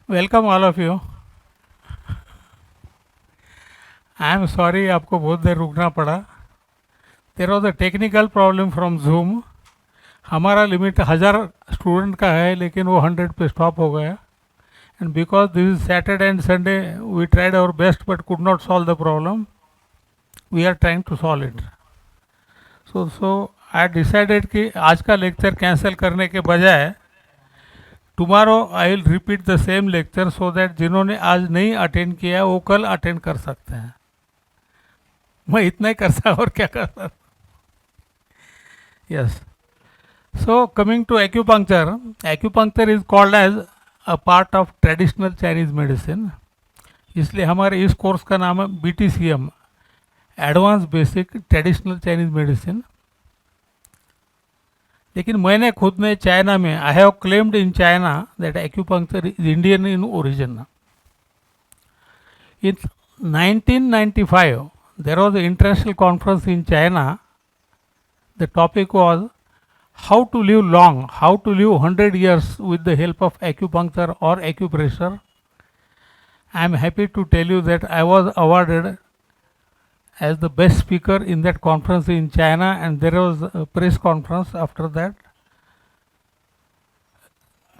Welcome all of you. I am sorry आपको बहुत देर रुकना पड़ा। There was a technical problem from Zoom. हमारा लिमिट 1000 स्टूडेंट का है, लेकिन वो 100 पे स्टॉप हो गया। And because this is Saturday and Sunday, we tried our best but could not solve the problem. We are trying to solve it. So I decided कि आज का लेक्चर कैंसिल करने के बजाय tomorrow I will repeat the same lecture, so that जिन्होंने आज नहीं attend किया वो कल अटेंड कर सकते हैं। मैं इतना ही कर सकता और क्या कर सकता। Yes. So coming to acupuncture, acupuncture is called as a part of traditional Chinese medicine. इसलिए हमारे इस कोर्स का नाम है BTCM, advance basic traditional Chinese medicine. लेकिन मैंने खुद ने चाइना में, I have claimed in China that acupuncture is Indian in origin. In 1995 there was an international conference in China. The topic was how to live long, how to live 100 years with the help of acupuncture or acupressure. I am happy to tell you that I was awarded as the best speaker in that conference in China, and there was a press conference after that.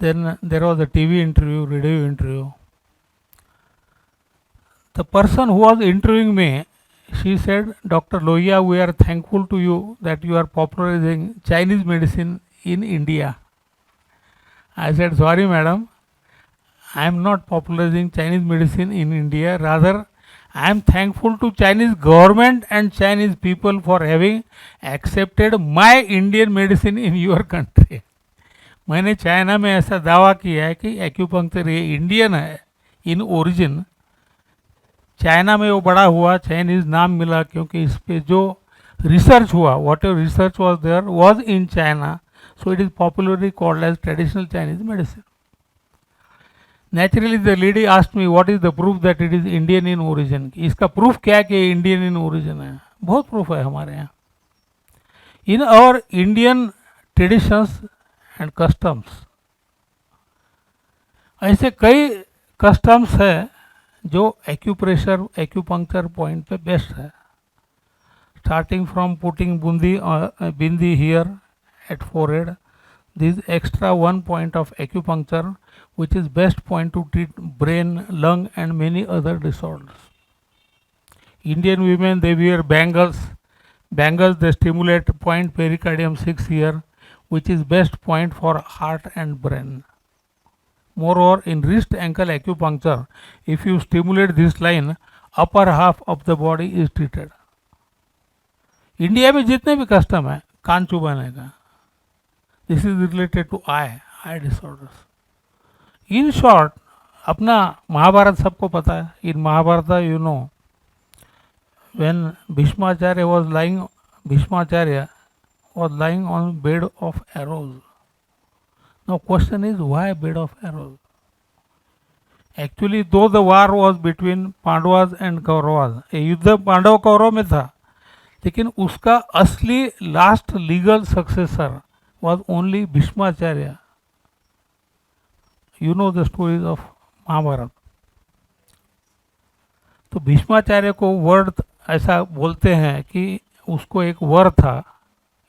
Then there was a TV interview, radio interview. The person who was interviewing me, she said, Dr. Lohiya, we are thankful to you that you are popularizing Chinese medicine in India. I said, sorry madam, I am not popularizing Chinese medicine in India. Rather, I am thankful to Chinese government and Chinese people for having accepted my Indian medicine in your country. मैंने China में ऐसा दावा किया है कि acupuncture ये Indian है in origin. China में वो बड़ा हुआ, चाइनीज नाम मिला क्योंकि इस पे जो रिसर्च हुआ, whatever research was there was in China, so it is popularly called as traditional Chinese medicine. Naturally the lady asked me what is the proof that it is Indian in origin. इसका proof क्या है कि Indian in origin है? बहुत proof है हमारे यहाँ। इन और इंडियन ट्रेडिशंस एंड कस्टम्स, ऐसे कई कस्टम्स है जो एक्यूप्रेशर एक्यूपंक्चर पॉइंट पे बेस्ट है। Starting from putting bindi here eight forehead, this extra 1 point of acupuncture which is best point to treat brain, lung and many other disorders. Indian women, they wear bangles. Bangles, they stimulate point pericardium 6 here, which is best point for heart and brain. Moreover, in wrist ankle acupuncture, if you stimulate this line, upper half of the body is treated. India में जितने भी custom है कान चुबाने का, this is related to eye disorders. In short, अपना महाभारत सबको पता है। In Mahabharat you know when Bhishmacharya was lying on bed of arrows. Now question is, why bed of arrows? Actually, though the war was between Pandavas and Kauravas, ये युद्ध पांडव कौरव में था, लेकिन उसका असली last legal successor was only Bhishmacharya. You know the stories of Mahabharat. तो भीष्माचार्य को word ऐसा बोलते हैं कि उसको एक वर था,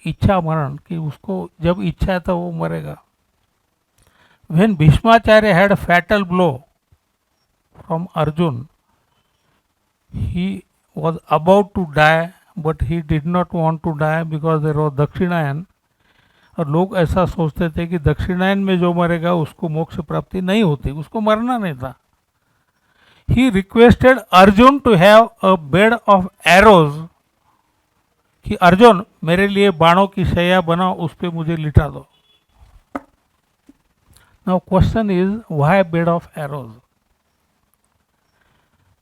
इच्छा मरण, कि उसको जब इच्छा है तो वो मरेगा. When Bhishmacharya had a fatal blow from Arjun, he was about to die, but he did not want to die because there was दक्षिणायन. और लोग ऐसा सोचते थे कि दक्षिणायन में जो मरेगा उसको मोक्ष प्राप्ति नहीं होती, उसको मरना नहीं था. He requested Arjun to have a bed of arrows, कि अर्जुन मेरे लिए बाणों की शैया बनाओ, उस पर मुझे लिटा दो. Now question is, why bed of arrows?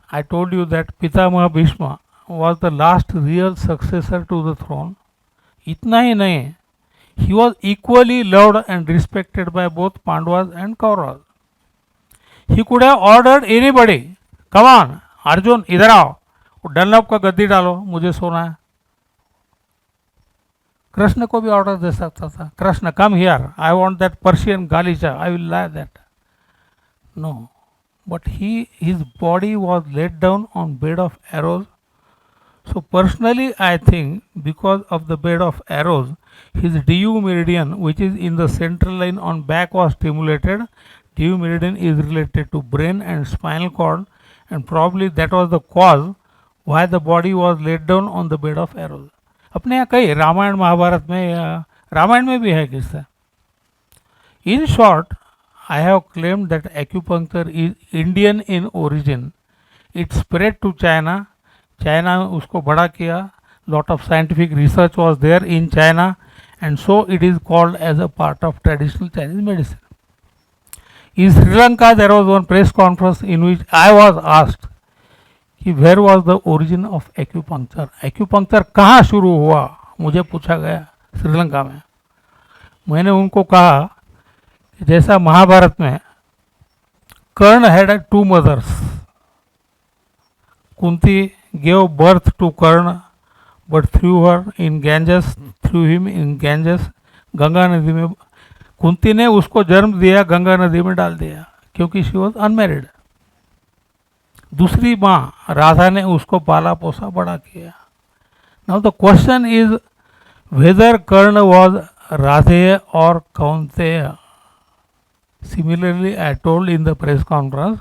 I told you that Pitamaha Bhishma was the last real successor to the throne. इतना ही नहीं, he was equally loved and respected by both Pandavas and Kauravas. He could have ordered anybody, come on Arjun इधर आओ, Dunlop का गद्दी डालो, मुझे सोना है. कृष्ण को भी ऑर्डर दे सकता था, Krishna come here, I want that Persian गालीचा, I will lie that. No, but his body was laid down on bed of arrows. So personally, I think because of the bed of arrows, his du meridian, which is in the central line on back, was stimulated. Du meridian is related to brain and spinal cord, and probably that was the cause why the body was laid down on the bed of arrows. अपने यहाँ कई रामायण महाभारत में या रामायण में भी है किस्सा. In short, I have claimed that acupuncture is Indian in origin. It spread to China. China उसको बड़ा किया. Lot of scientific research was there in China, and so it is called as a part of traditional Chinese medicine. In Sri Lanka, there was one press conference in which I was asked कि where was the origin of acupuncture. Acupuncture कहाँ शुरू हुआ, मुझे पूछा गया श्रीलंका में. मैंने उनको कहा कि जैसा महाभारत में कर्ण had two mothers. Kunti gave birth to Karna, but threw him in Ganges. Ganga नदी में कुंती ने उसको जन्म दिया, गंगा नदी में डाल दिया क्योंकि शी वॉज अनमेरिड. दूसरी माँ राधा ने उसको पाला पोसा बड़ा किया. Now the question is whether Karna was Radheya और Kaunteya. Similarly, I told in the press conference,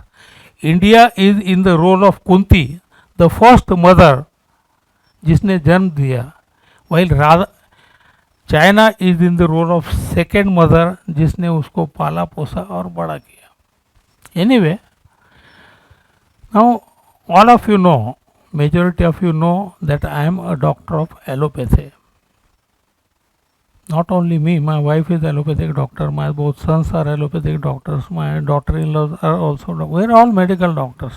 India is in the role of Kunti, the first mother जिसने जन्म दिया, while राधा चाइना is in the role of second mother जिसने उसको पाला पोसा और बड़ा किया. Anyway, now all of you know, majority of you know that I am a doctor of allopathy. Not only me, my wife is allopathic doctor, my both sons are allopathic doctors, my daughter-in-laws are also, we are all medical doctors.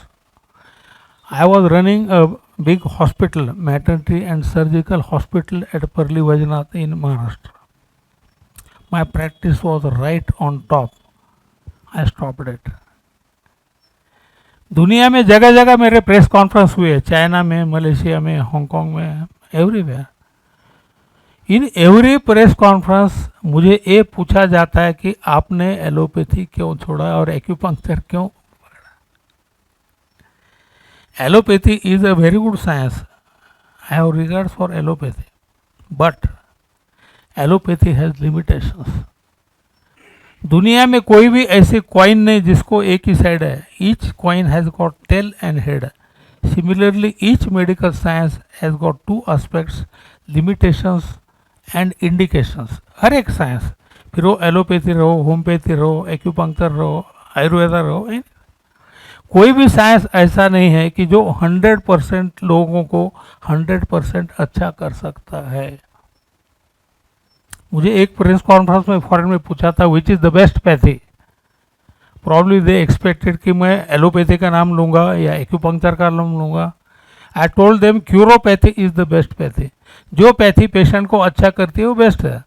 I was running a big hospital, maternity and surgical hospital at Parli Vajnath in Maharashtra. My practice was right on top. I stopped it. दुनिया में जगह जगह मेरे press conference हुए, China में, Malaysia में, Hong Kong में, everywhere. In every press conference मुझे ये पूछा जाता है कि आपने एलोपैथी क्यों छोड़ा और एक्यूपंक्चर क्यों पकड़ा. Allopathy is a very good science. I have regards for allopathy, but allopathy has limitations. दुनिया में कोई भी ऐसी कॉइन नहीं जिसको एक ही साइड है. Each coin has got tail and head. Similarly each medical science has got two aspects, limitations and indications. हर एक साइंस, फिर वो एलोपैथी रहो, होम्योपैथी रहो, एक्यूपंक्चर रहो, आयुर्वेदा रहो, कोई भी साइंस ऐसा नहीं है कि जो 100% लोगों को 100% अच्छा कर सकता है. मुझे एक प्रेस कॉन्फ्रेंस में फॉरेन में पूछा था which is the best pathy. Probably they expected कि मैं एलोपैथी का नाम लूँगा या एक्यूपंक्चर का नाम लूँगा. I told them curopathy is the best pathy. जो पैथी पेशेंट को अच्छा करती है वो बेस्ट है.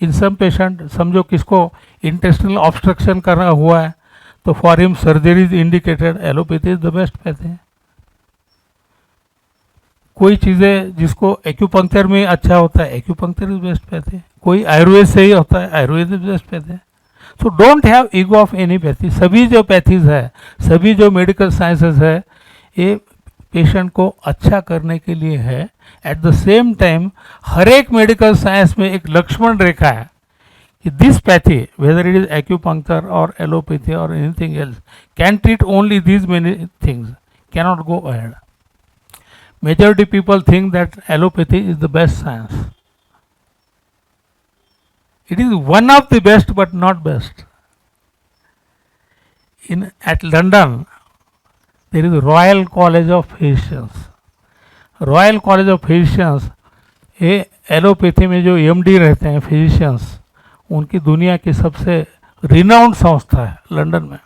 इन सम पेशेंट, समझो किसको इंटेस्टिनल ऑब्स्ट्रक्शन करना हुआ है तो for him surgery is indicated, allopathy is the best pathy. कोई चीज़ें जिसको एक्यूपंक्चर में अच्छा होता है, एक्यूपंक्चर इज बेस्ट पैथी. कोई आयुर्वेद से ही होता है, Ayurveda is best pathy. So don't have ego of any pathy. सभी जो पैथीज है, सभी जो मेडिकल साइंसेज है, ये पेशेंट को अच्छा करने के लिए है. एट द सेम टाइम हर एक मेडिकल साइंस में एक लक्ष्मण रेखा है कि this pathy, weather it is acupuncture और एलोपैथी और anything else, can treat only these many things, cannot go ahead. Majority people think that allopathy is the best science. It is one of the best but not best. At London, there is Royal College of Physicians. Royal College of Physicians, ये allopathy में जो MD रहते हैं physicians, उनकी दुनिया की सबसे renowned संस्था है लंदन में.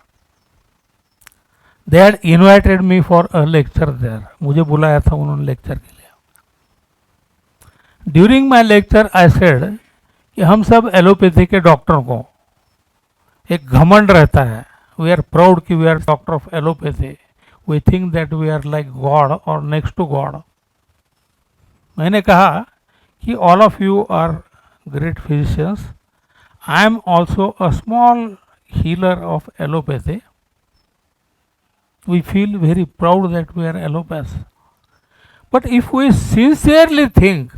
They had invited me for a lecture there. मुझे बुलाया था उन्होंने लेक्चर के लिए. During my lecture I said कि हम सब एलोपैथी के डॉक्टरों को एक घमंड रहता है. वी आर प्राउड कि we are doctor of allopathy. We think that we are like god और नेक्स्ट टू गॉड. मैंने कहा कि all of you are great physicians. I am also a small healer of allopathy. We feel very proud that we are allopaths. But if we sincerely think,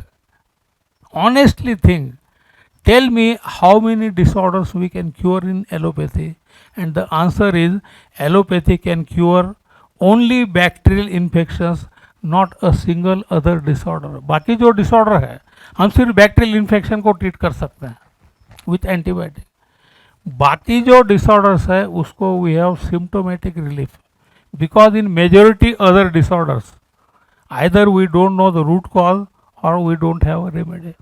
honestly think, tell me how many disorders we can cure in allopathy, and the answer is allopathy can cure only bacterial infections, not a single other disorder. बाकी जो disorder है हम सिर्फ bacterial infection को treat कर सकते हैं with antibiotic. बाकी जो डिसऑर्डर्स है उसको we have symptomatic relief, because in majority other disorders either we don't know the root cause और we don't have a remedy.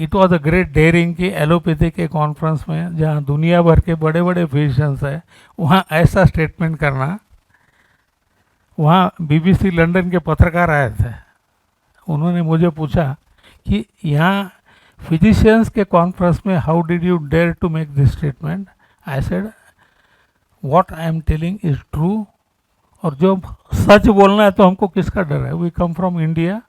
It was a great daring कि एलोपैथी के कॉन्फ्रेंस में जहाँ दुनिया भर के बड़े बड़े फिजिशियंस हैं वहाँ ऐसा स्टेटमेंट करना. वहाँ बीबीसी लंदन के पत्रकार आए थे, उन्होंने मुझे पूछा कि यहाँ फिजिशियंस के कॉन्फ्रेंस में how did you dare to make this statement. I said what I am telling is true, और जो सच बोलना है तो हमको किसका डर है. वी कम फ्रॉम इंडिया,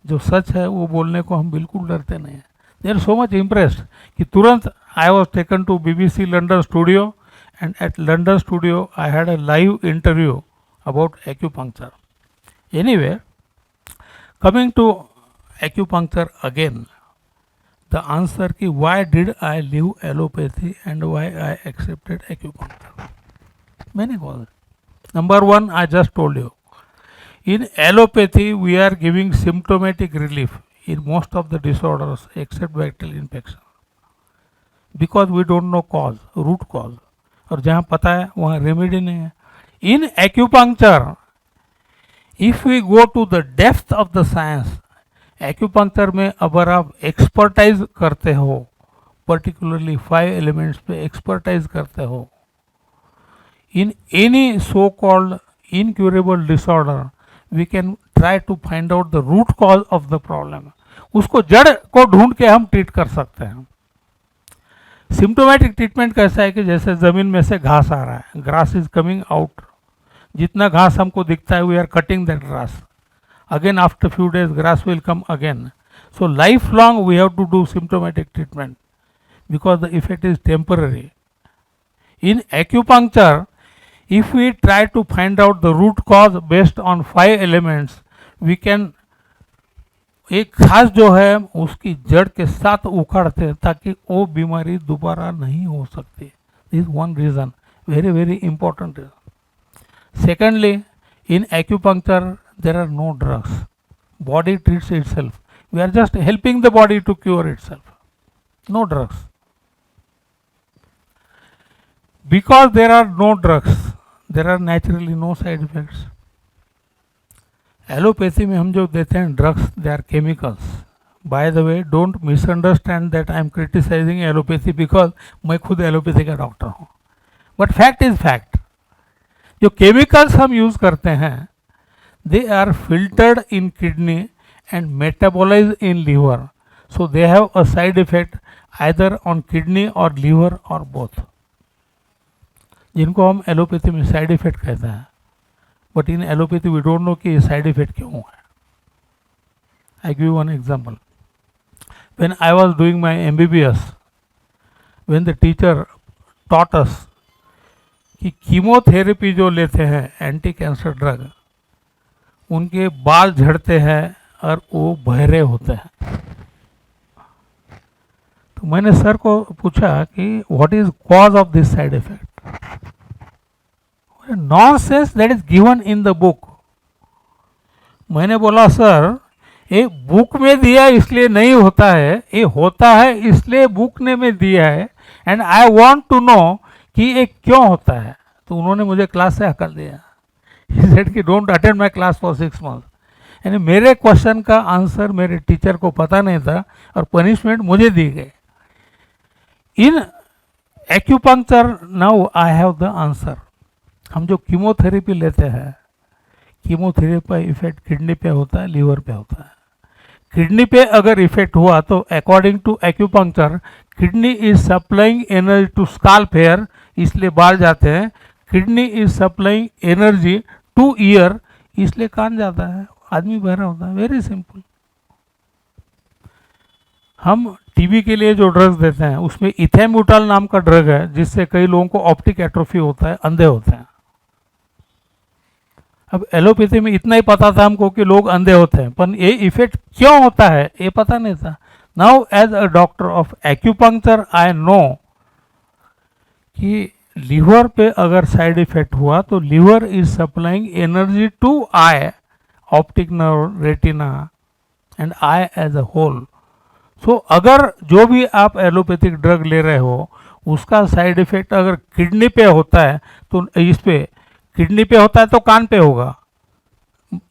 जो सच है वो बोलने को हम बिल्कुल डरते नहीं हैं. They are so much impressed कि तुरंत I was taken to BBC London studio, and at London studio I had a live interview about acupuncture. Anyway, coming to acupuncture again, the answer ki why did I leave allopathy and why I accepted acupuncture. Many causes. Number one, I just told you. In allopathy, we are giving symptomatic relief in most of the disorders except bacterial infection, because we don't know cause, root cause. और जहाँ पता है वहाँ remedy नहीं है. In acupuncture, if we go to the depth of the science, acupuncture में अगर आप एक्सपर्टाइज करते हो, particularly 5 elements पे एक्सपर्टाइज करते हो, in any so-called incurable disorder, we can try to find out the root cause of the problem. उसको जड़ को ढूंढ के हम ट्रीट कर सकते हैं. सिम्टोमेटिक ट्रीटमेंट कैसा है कि जैसे ज़मीन में से घास आ रहा है, ग्रास इज कमिंग आउट, जितना घास हमको दिखता है we are cutting that grass, again after few days grass will come again. So life long we have to do symptomatic treatment because the effect is temporary. In acupuncture if we try to find out the root cause based on 5 elements, we can एक घास जो है उसकी जड़ के साथ उखाड़ते हैं ताकि वो बीमारी दोबारा नहीं हो सकती. This one reason, very very important reason. Secondly, in acupuncture there are no drugs. Body treats itself. We are just helping the body to cure itself. No drugs. Because there are no drugs, there are naturally no side effects. Allopathy में हम जो देते हैं drugs, they are chemicals. By the way, don't misunderstand that I am criticising allopathy because मैं खुद allopathy का doctor हूँ. But fact is fact. जो केमिकल्स हम यूज करते हैं they are filtered in kidney and metabolise in liver, so they have a side effect either on kidney और liver और बोथ, जिनको हम एलोपैथी में साइड इफेक्ट कहते हैं. But in allopathy we don't know कि ये साइड इफेक्ट क्यों है. I give one example. When I was doing my MBBS, when the teacher taught us कि कीमोथेरेपी जो लेते हैं एंटी कैंसर ड्रग, उनके बाल झड़ते हैं और वो बहरे होते हैं. तो मैंने सर को पूछा कि what is cause of this side effect. Nonsense that is given in the book. मैंने बोला सर ये बुक में दिया इसलिए नहीं होता है, ये होता है इसलिए बुक ने में दिया है, and I want to know कि ये क्यों होता है. तो उन्होंने मुझे क्लास से हकल दिया. ही सेड कि don't attend my class for 6 months. यानी मेरे क्वेश्चन का आंसर मेरे टीचर को पता नहीं था और पनिशमेंट मुझे दी गई. In acupuncture now I have the answer. हम जो कीमोथेरेपी लेते हैं, कीमोथेरेपी का इफेक्ट किडनी पे होता है, लीवर पे होता है. किडनी पे अगर इफेक्ट हुआ तो according to acupuncture kidney is supplying energy to scalp hair, इसलिए बाल जाते हैं. Kidney is supplying energy to ear, इसलिए कान जाता है, आदमी बहरा होता है. Very simple. हम टीबी के लिए जो ड्रग्स देते हैं उसमें इथेम्यूटाल नाम का ड्रग है, जिससे कई लोगों को ऑप्टिक एट्रोफी होता है, अंधे होते हैं। अब एलोपैथी में इतना ही पता था हमको कि लोग अंधे होते हैं, पर ये इफेक्ट क्यों होता है ये पता नहीं था। Now as a doctor of acupuncture I know कि लीवर पे अगर साइड इफेक्ट हुआ तो liver is supplying energy to eye, optic nerve, retina and eye as a whole. So अगर जो भी आप एलोपैथिक ड्रग ले रहे हो उसका साइड इफेक्ट अगर किडनी पे होता है तो इस पे, किडनी पे होता है तो कान पे होगा,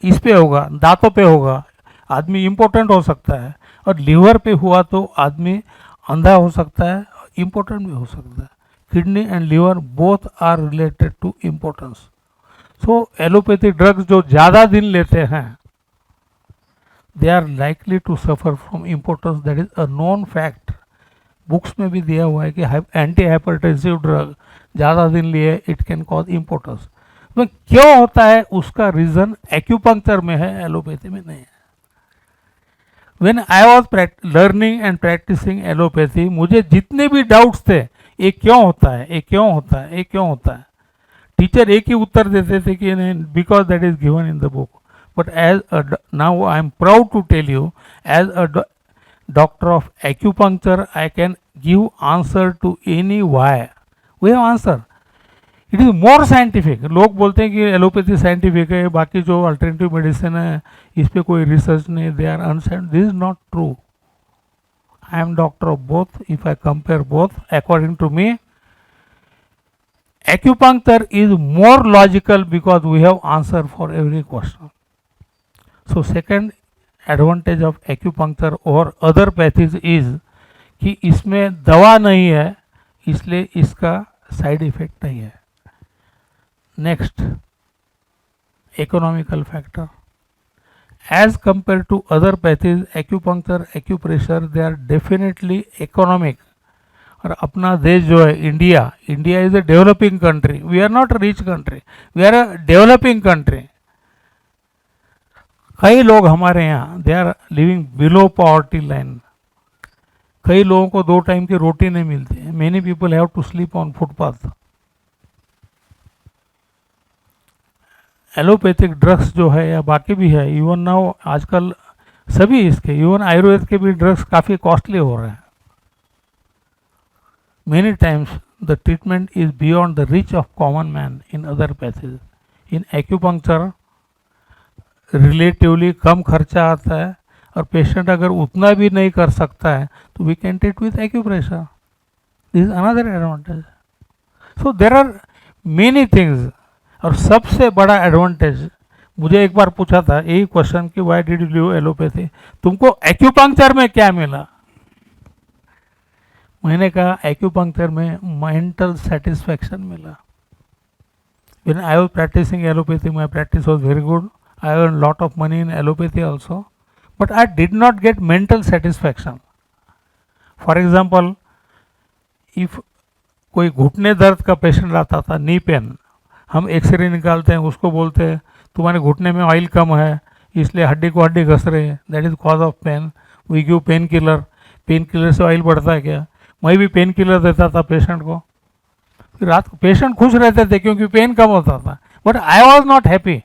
इस पे होगा, दांतों पे होगा, आदमी इम्पोर्टेंट हो सकता है। और लीवर पे हुआ तो आदमी अंधा हो सकता है, इम्पोर्टेंट भी हो सकता है। Kidney and liver both are related to importance. So allopathic drugs जो ज़्यादा दिन लेते हैं they are likely to suffer from impotence, that is a known fact। Books में भी दिया हुआ है कि एंटी हाइपरटेंसिव ड्रग ज़्यादा दिन लिए इट कैन कॉज इम्पोर्टेंस। तो क्यों होता है उसका रीज़न एक्यूपंक्चर में है, एलोपैथी में नहीं है। When I was learning and practising allopathy, मुझे जितने भी डाउट्स थे, ये क्यों होता है, ये क्यों होता है, ये क्यों होता है, टीचर एक ही उत्तर देते थे कि नहीं, because that is given in the book. But as a now I am proud to tell you, as a doctor of acupuncture, I can give answer to any why. We have answer. It is more scientific. लोग बोलते हैं कि allopathy scientific है, बाकी जो alternative medicine है इस पे कोई रिसर्च नहीं, they are unscientific. This is not true. I am doctor of both. If I compare both, according to me, acupuncture is more logical because we have answer for every question. So second advantage of acupuncture or other pathies is कि इसमें दवा नहीं है, इसलिए इसका side effect नहीं है। Next, economical factor. As compare to other pathies, acupuncture, acupressure, they are definitely economic. और अपना देश जो है India, India is a developing country. We are not a rich country, we are a developing country. कई लोग हमारे यहाँ they are living below poverty line. कई लोगों को 2 टाइम की रोटी नहीं मिलती। Many people have to sleep on footpath. Allopathic drugs जो है या बाकी भी है, इवन नाउ आजकल सभी इसके, इवन आयुर्वेद के भी ड्रग्स काफ़ी कॉस्टली हो रहे हैं। Many times the treatment is beyond the reach of common man in other pathies. In acupuncture relatively कम खर्चा आता है, और पेशेंट अगर उतना भी नहीं कर सकता है तो we can treat with acupressure. This is another advantage. So there are many things. और सबसे बड़ा एडवांटेज, मुझे एक बार पूछा था यही क्वेश्चन कि why did you leave allopathy, तुमको एक्यूपंक्चर में क्या मिला? मैंने कहा एक्यूपंक्चर में मेंटल सेटिस्फैक्शन मिला। When I was practising allopathy, my practice was very good. I earned lot of money in allopathy also, but I did not get mental satisfaction. For example, if कोई घुटने दर्द का patient आता था, knee pain, हम x ray निकालते हैं, उसको बोलते हैं तुम्हारे घुटने में ऑयल कम है इसलिए हड्डी को हड्डी घस रहे हैं, that is cause of pain, we give pain killer. Pain killer से ऑयल बढ़ता है क्या? मैं भी पेन किलर देता था पेशेंट को, फिर रात को पेशेंट खुश रहते थे क्योंकि पेन कम होता था, but I was not happy.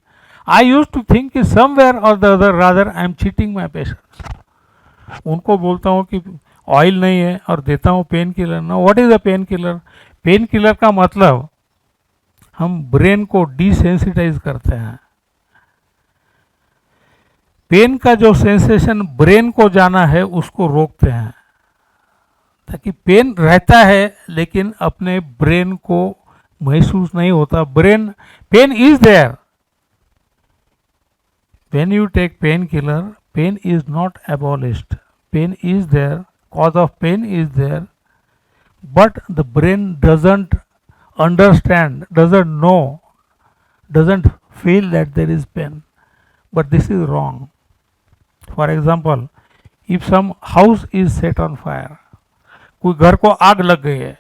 I used to think कि somewhere or the other rather I am cheating my patients। उनको बोलता हूँ कि ऑयल नहीं है और देता हूँ पेन किलर ना। What is a pen killer? Pain killer का मतलब हम ब्रेन को डिसेंसिटाइज करते हैं। पेन का जो सेंसेशन ब्रेन को जाना है उसको रोकते हैं, ताकि पेन रहता है लेकिन अपने ब्रेन को महसूस नहीं होता। Brain, pain is there. When you take painkiller, pain is not abolished. Pain is there, cause of pain is there, but the brain doesn't understand, doesn't know, doesn't feel that there is pain. But this is wrong. For example, if some house is set on fire, कोई घर को आग लग गई है,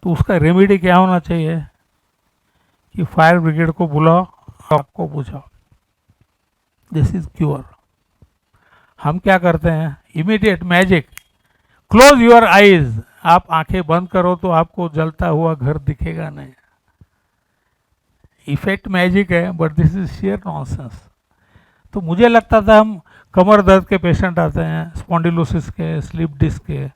तो उसका remedy क्या होना चाहिए कि फायर ब्रिगेड को बुलाओ, आग को बुझाओ। This is cure. हम क्या करते हैं, immediate magic, close your eyes, आप आंखें बंद करो तो आपको जलता हुआ घर दिखेगा नहीं. इफेक्ट मैजिक है, but this is share nonsense. तो मुझे लगता था हम कमर दर्द के पेशेंट आते हैं, स्पॉन्डिलोसिस के, स्लीप डिस्क के,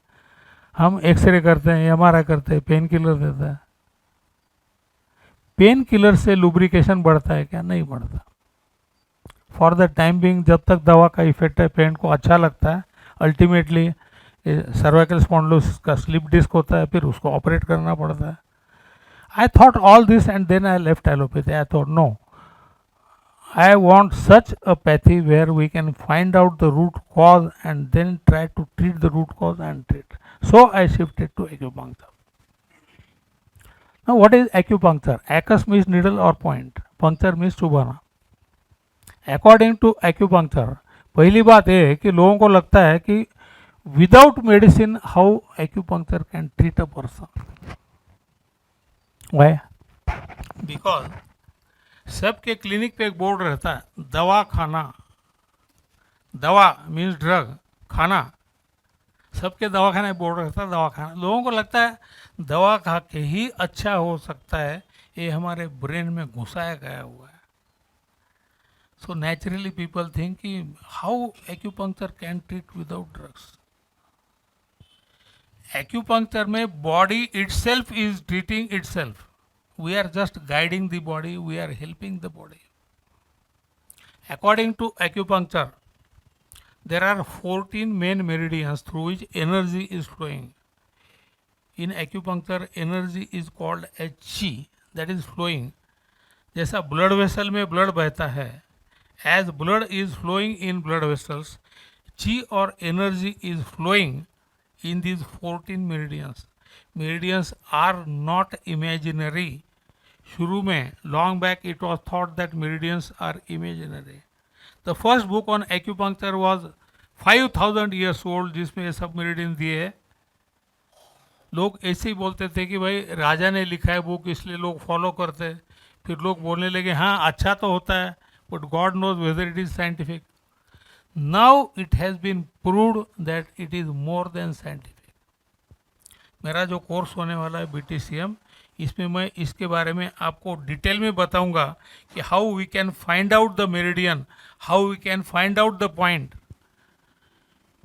हम एक्सरे करते हैं, एमआरआई करते हैं, पेन किलर देते हैं. पेन किलर से लुब्रिकेशन बढ़ता है क्या? नहीं बढ़ता. फॉर द टाइम बिंग, जब तक दवा का इफेक्ट है, पेशेंट को अच्छा लगता है, अल्टीमेटली सर्वाइकल स्पॉन्डिलोसिस का स्लिप डिस्क होता है, फिर उसको ऑपरेट करना पड़ता है. I thought all this and then I left allopathy. I thought no, I want such a pathy where we can find out the root cause and then try to treat the root cause and treat. So I shifted to acupuncture. Now what is acupuncture? Acus means needle or point. Puncture means चुभाना. According to acupuncture, पहली बात ये है कि लोगों को लगता है कि without medicine how acupuncture can treat a person. Why? Because सबके क्लिनिक पे एक बोर्ड रहता है, दवा खाना. दवा मीन्स ड्रग, खाना, सबके दवा खाने बोर्ड रहता है, दवा खाना. लोगों को लगता है दवा खा के ही अच्छा हो सकता है, ये हमारे ब्रेन में घुसाया गया हुआ है. सो नेचुरली पीपल थिंक कि how acupuncture can treat without drugs. Acupuncture में body itself is treating itself. We are just guiding the body, we are helping the body. According to acupuncture, there are 14 main meridians through which energy is flowing. In acupuncture, energy is called as chi, that is flowing. जैसा blood vessel में blood बहता है, as blood is flowing in blood vessels, chi और energy is flowing in these 14 meridians. Meridians are not imaginary. शुरू में long back it was thought that meridians are imaginary. The first book on acupuncture was 5000 years old, जिसमें ये सब meridian दिए है. लोग ऐसे ही बोलते थे कि भाई राजा ने लिखा है बुक इसलिए लोग फॉलो करते. फिर लोग बोलने लगे हाँ अच्छा तो होता है, but god knows whether it is scientific. Now it has been proved that it is more than scientific. मेरा जो कोर्स होने वाला है BTCM, इसमें मैं इसके बारे में आपको डिटेल में बताऊंगा कि how we can find out the meridian, how we can find out the point.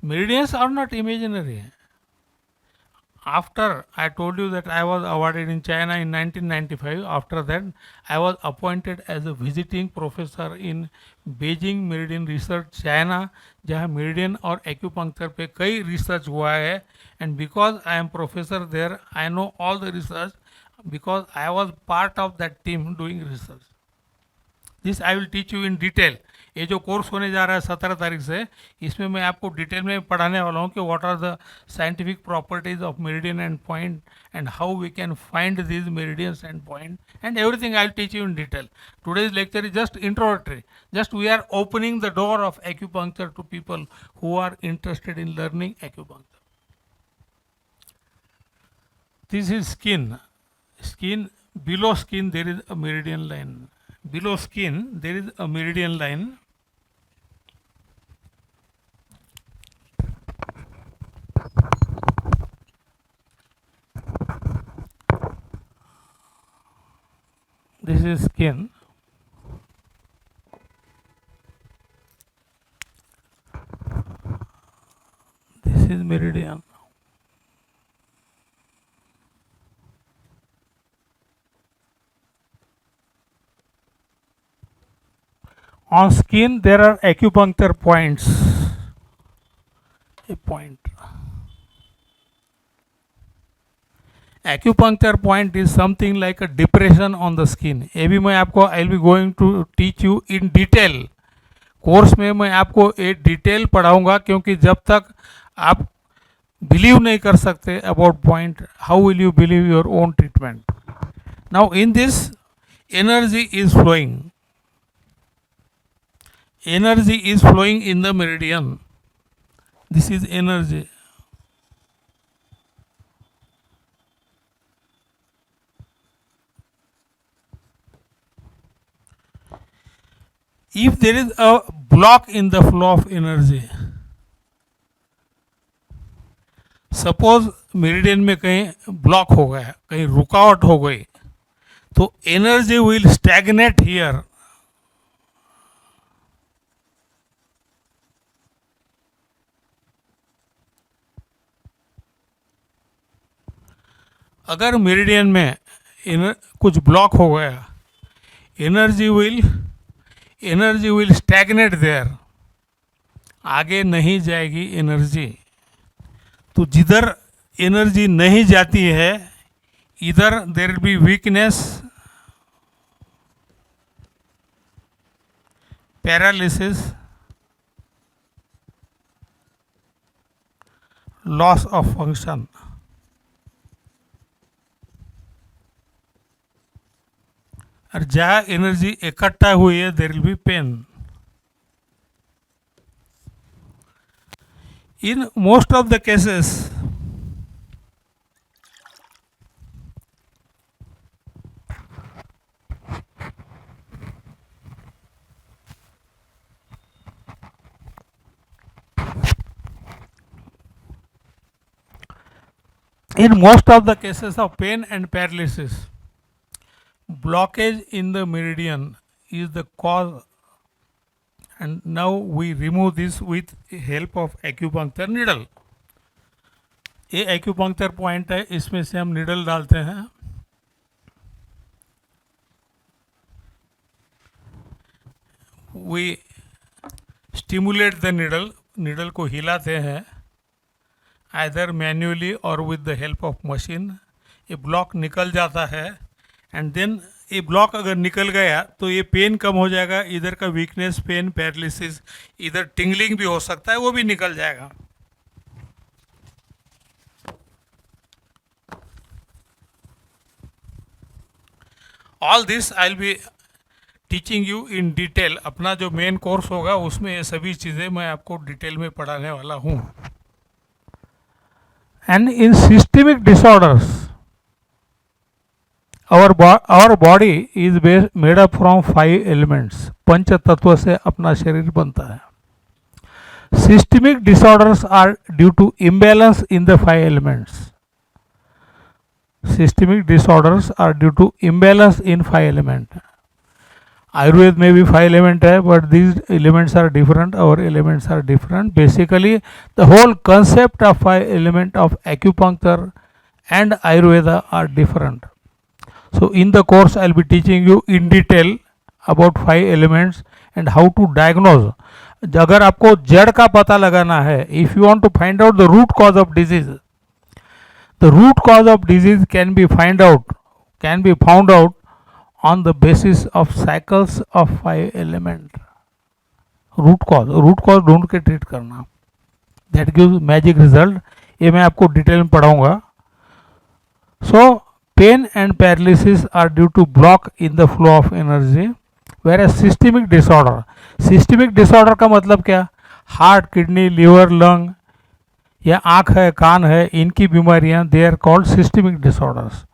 Meridians are not imaginary. After I told you that I was awarded in China in 1995, after that I was appointed as a visiting professor in Beijing Meridian Research China, जहाँ meridian और acupuncture पे कई research हुआ है. And because I am professor there, I know all the research because I was part of that team doing research. This I will teach you in detail. ये जो course होने जा रहा है 17 तारीख से, इसमें मैं आपको डिटेल में पढ़ाने वाला हूँ कि what are the scientific properties of meridian and point and how we can find these meridians and point and everything I will teach you in detail. Today's lecture is just introductory. Just we are opening the door of acupuncture to people who are interested in learning acupuncture. This is skin. Skin, below skin there is a meridian line. Below skin there is a meridian line. This is skin. This is meridian. On skin there are acupuncture points. A point. Acupuncture point is something like a depression on the skin. ये भी मैं आपको I will be going to teach you in detail. Course में मैं आपको एक detail पढ़ाऊंगा, क्योंकि जब तक आप बिलीव नहीं कर सकते about point, how will you believe your own treatment. Now in this energy is flowing. Energy is flowing in the meridian. This is energy. If there is a block in the flow of energy, suppose meridian में कहीं block हो गया, कहीं रुकावट हो गई, तो energy will stagnate here. अगर मेरिडियन में कुछ ब्लॉक हो गया, एनर्जी विल स्टैग्नेट देयर, आगे नहीं जाएगी एनर्जी. तो जिधर एनर्जी नहीं जाती है, इधर there will be weakness, paralysis, loss of function. और जहाँ एनर्जी इकट्ठा हुई है, there will be pain. In most of the cases, of pain and paralysis, blockage in the meridian is the cause, and now we remove this with help of acupuncture needle. ये acupuncture point है, इसमें से हम needle डालते हैं. We stimulate the needle को हिलाते हैं, आइदर मैन्युअली और with the help of machine. ये ब्लॉक निकल जाता है, एंड देन ये ब्लॉक अगर निकल गया तो ये पेन कम हो जाएगा. इधर का वीकनेस, पेन, पैरालिसिस, इधर टिंगलिंग भी हो सकता है, वो भी निकल जाएगा. All this I will be teaching you in detail. अपना जो मेन कोर्स होगा उसमें ये सभी चीज़ें मैं आपको डिटेल में पढ़ाने वाला हूँ. And in systemic disorders, our body is made up from 5 elements. पंच तत्व से अपना शरीर बनता है. Systemic disorders are due to imbalance in the 5 elements. Systemic disorders are due to imbalance in 5 elements. Ayurveda में भी 5 एलिमेंट है, but these elements are different. Our elements are different. Basically, the whole concept of 5 element of acupuncture and Ayurveda are different. So in the course I will be teaching you in detail about 5 elements and how to diagnose. अगर आपको जड़ का पता लगाना है, if you want to find out the root cause of disease, the root cause of disease can be found out on the basis of cycles of 5 element. root cause ढूंढ के treat करना, that gives magic result. ये मैं आपको detail में पढ़ाऊंगा. So pain and paralysis are due to block in the flow of energy, whereas systemic disorder का मतलब क्या? हार्ट, किडनी, लिवर, लंग या आँख है, कान है, इनकी बीमारियां, they are called systemic disorders.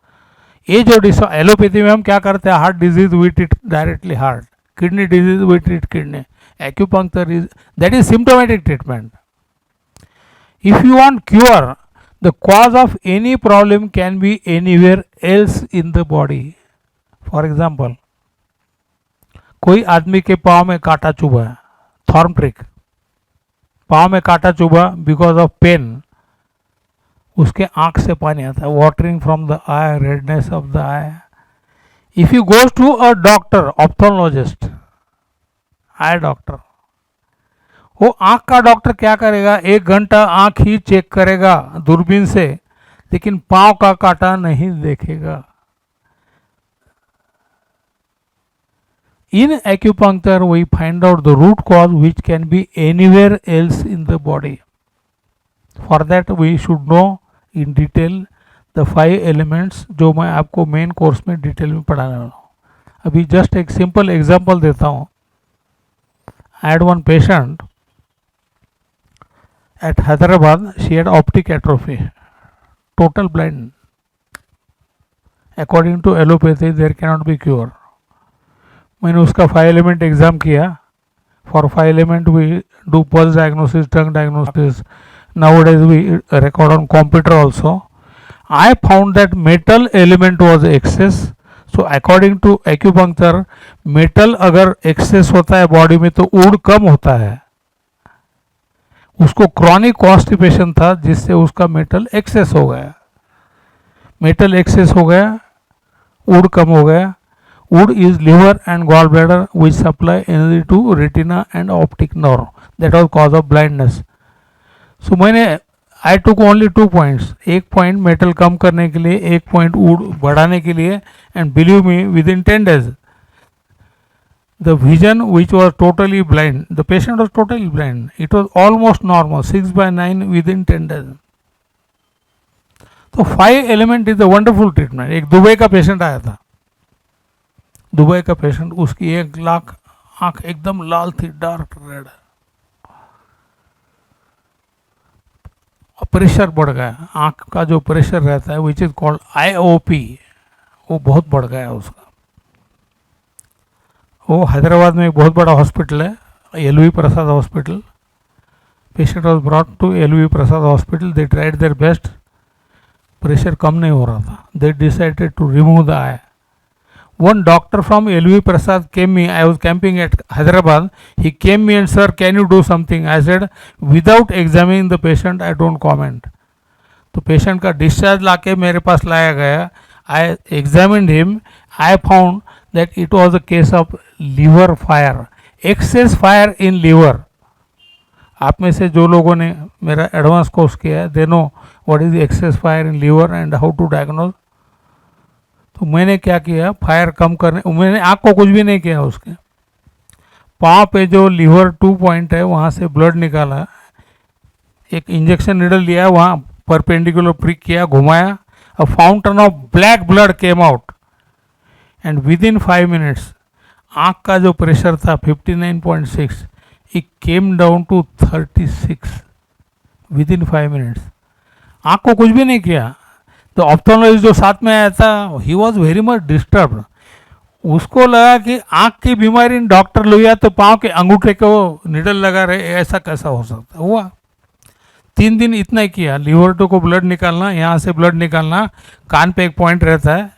ये जो एलोपैथी में हम क्या करते हैं, heart disease we treat directly heart, kidney disease we treat kidney. Acupuncture is that is symptomatic treatment. If you want cure, the cause of any problem can be anywhere else in the body. For example, कोई आदमी के पाँव में कांटा चुभा है, theorem trick, पाँव में कांटा चुभा बिकॉज ऑफ पेन, उसके आँख से पानी आता है, watering from the eye, redness of the eye. If you goes to a doctor, ophthalmologist, eye doctor, वो आँख का डॉक्टर क्या करेगा, 1 घंटा आँख ही चेक करेगा दूरबीन से, लेकिन पाँव का कांटा नहीं देखेगा. In acupuncture, we find out the root cause which can be anywhere else in the body. For that, we should know in detail the 5 elements जो मैं आपको मेन कोर्स में डिटेल में पढ़ाने वाला हूँ. अभी जस्ट एक सिंपल एग्जांपल देता हूँ. I had one patient at Hyderabad. She had optic atrophy, total blind. According to allopathy, there cannot be cure. मैंने उसका 5 एलिमेंट एग्जाम किया. For 5 element we do pulse diagnosis, tongue diagnosis, nowadays we record on computer also. I found that metal element was excess. So according to acupuncture, metal अगर excess होता है body में तो ऊड कम होता है. उसको क्रॉनिक कॉन्स्टिपेशन था जिससे उसका मेटल एक्सेस हो गया. मेटल एक्सेस हो गया, ऊड कम हो गया. Wood is liver and gallbladder which supply energy to retina and optic nerve. That was cause of blindness. So मैंने I took only 2 points. एक point मेटल कम करने के लिए, एक point wood बढ़ाने के लिए, and believe me, within 10 days, the vision which was totally blind, the patient was totally blind. It was almost normal, 6/9 within 10 days. तो 5 element is a wonderful treatment. एक Dubai का पेशेंट आया था, Dubai का patient, उसकी 1 लाख आंख एकदम लाल थी, डार्क रेड, और प्रेशर बढ़ गया. आंख का जो प्रेशर रहता है विच इज कॉल्ड IOP, वो बहुत बढ़ गया उसका. वो हैदराबाद में एक बहुत बड़ा हॉस्पिटल है, LV Prasad hospital. Patient was brought to LV Prasad hospital. They tried their best, pressure कम नहीं हो रहा था. They decided to remove the eye. One doctor from LV Prasad came me. I was camping at Hyderabad. He came me and, sir, can you do something? I said, without examining the patient, I don't comment. तो patient का discharge लाके मेरे पास लाया गया. I examined him. I found that it was a case of liver fire, excess fire in liver. आप में से जो लोगों ने मेरा एडवांस कोर्स किया है, they know what is the excess fire in liver and how to diagnose. तो मैंने क्या किया, फायर कम करने, मैंने आँख को कुछ भी नहीं किया. उसके पाँव पे जो लीवर 2 पॉइंट है वहाँ से ब्लड निकाला, एक इंजेक्शन नीडल लिया, वहाँ परपेंडिकुलर प्रिक किया, घुमाया, a fountain of black blood came out and within 5 minutes आँख का जो प्रेशर था 59.6, it came down to 36 within 5 minutes. आँख को कुछ भी नहीं किया. तो ऑप्थेल्मोलॉजिस्ट जो साथ में आया था, he was very much disturb. उसको लगा कि आँख की बीमारी डॉक्टर लिया तो पाँव के अंगूठे को निडल लगा रहे, ऐसा कैसा हो सकता. हुआ 3 दिन इतना ही किया. लीवर टू को ब्लड निकालना, यहाँ से ब्लड निकालना, कान पे एक पॉइंट रहता है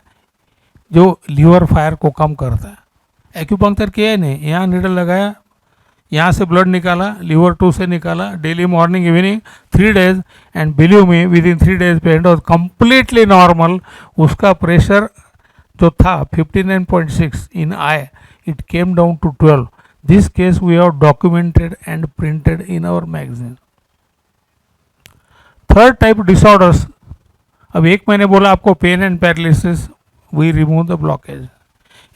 जो लीवर फायर को कम करता है. एक्यूपंक्चर किया ही नहीं, यहाँ निडल लगाया, यहाँ से ब्लड निकाला, लीवर 2 से निकाला, daily morning evening 3 days, and believe me within 3 days patient was completely normal. उसका प्रेशर जो था 59.6 in eye, it came down to 12. This case we have documented and printed in our magazine. Third type disorders. अब एक मैंने बोला आपको pain and paralysis, we remove the blockage.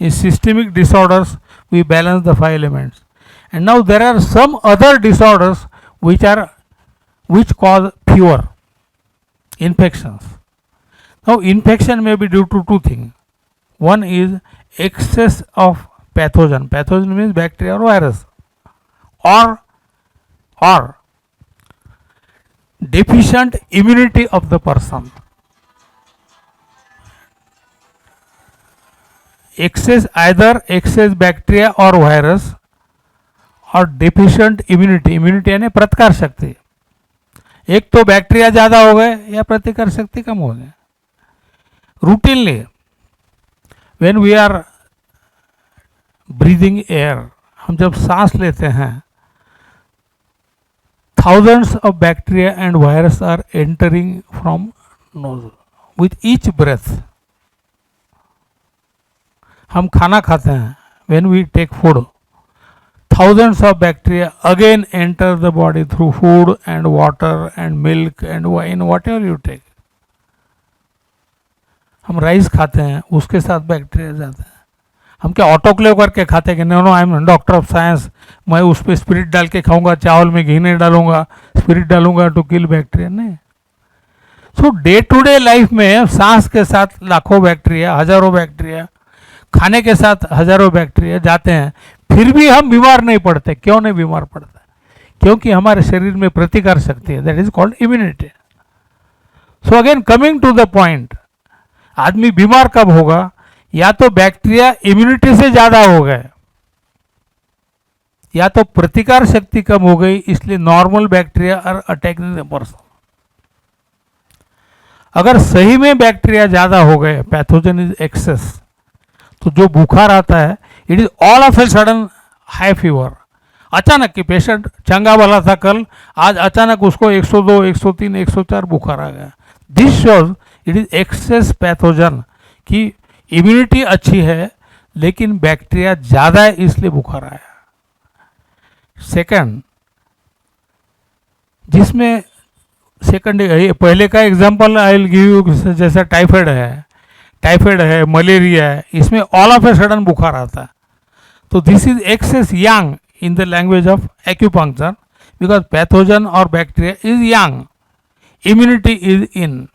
In systemic disorders we balance the 5 elements. And now there are some other disorders which cause fever, infections. Now infection may be due to 2 things. One is excess of pathogen. Pathogen means bacteria or virus, or deficient immunity of the person. Either excess bacteria or virus, और deficient immunity. Immunity यानी प्रतिकार शक्ति. एक तो bacteria ज़्यादा हो गए या प्रतिकार शक्ति कम हो गए. Routinely when we are breathing air, हम जब सांस लेते हैं, thousands of bacteria and virus are entering from nose with each breath. हम खाना खाते हैं, when we take food, thousands of bacteria again enter the body through food and water and milk and wine, whatever you take. हम rice खाते हैं, उसके साथ bacteria जाते हैं. हम क्या ऑटोक्लेव करके खाते हैं कि no I am doctor of science, मैं उस पर स्पिरिट डाल के खाऊंगा, चावल में घी नहीं डालूंगा, स्पिरिट डालूंगा टू किल बैक्टीरिया. नहीं. So day to day life में सांस के साथ लाखों बैक्टीरिया, हजारों बैक्टीरिया, खाने के साथ हजारों बैक्टीरिया जाते हैं, फिर भी हम बीमार नहीं पड़ते. क्यों नहीं बीमार पड़ते? क्योंकि हमारे शरीर में प्रतिकार शक्ति है, that is called immunity. So again coming to the point, आदमी बीमार कब होगा? या तो बैक्टीरिया इम्यूनिटी से ज्यादा हो गए, या तो प्रतिकार शक्ति कम हो गई इसलिए normal bacteria are attacking the person. अगर सही में बैक्टीरिया ज़्यादा हो गए, पैथोजन इज एक्सेस, तो जो बुखार आता है it is all of a sudden high fever. अचानक कि पेशेंट चंगा वाला था कल, आज अचानक उसको 102, 103, 104 बुखार आ गया। This shows it is excess pathogen कि इम्यूनिटी अच्छी है लेकिन बैक्टीरिया ज़्यादा है इसलिए बुखार आया। सेकंड, जिसमें सेकंड पहले का example I will give you, जैसा टाइफाइड है, मलेरिया है, इसमें ऑल ऑफ ए सडन बुखार आता है। तो this is excess yang in the language of acupuncture because pathogen और bacteria is yang, immunity is yin.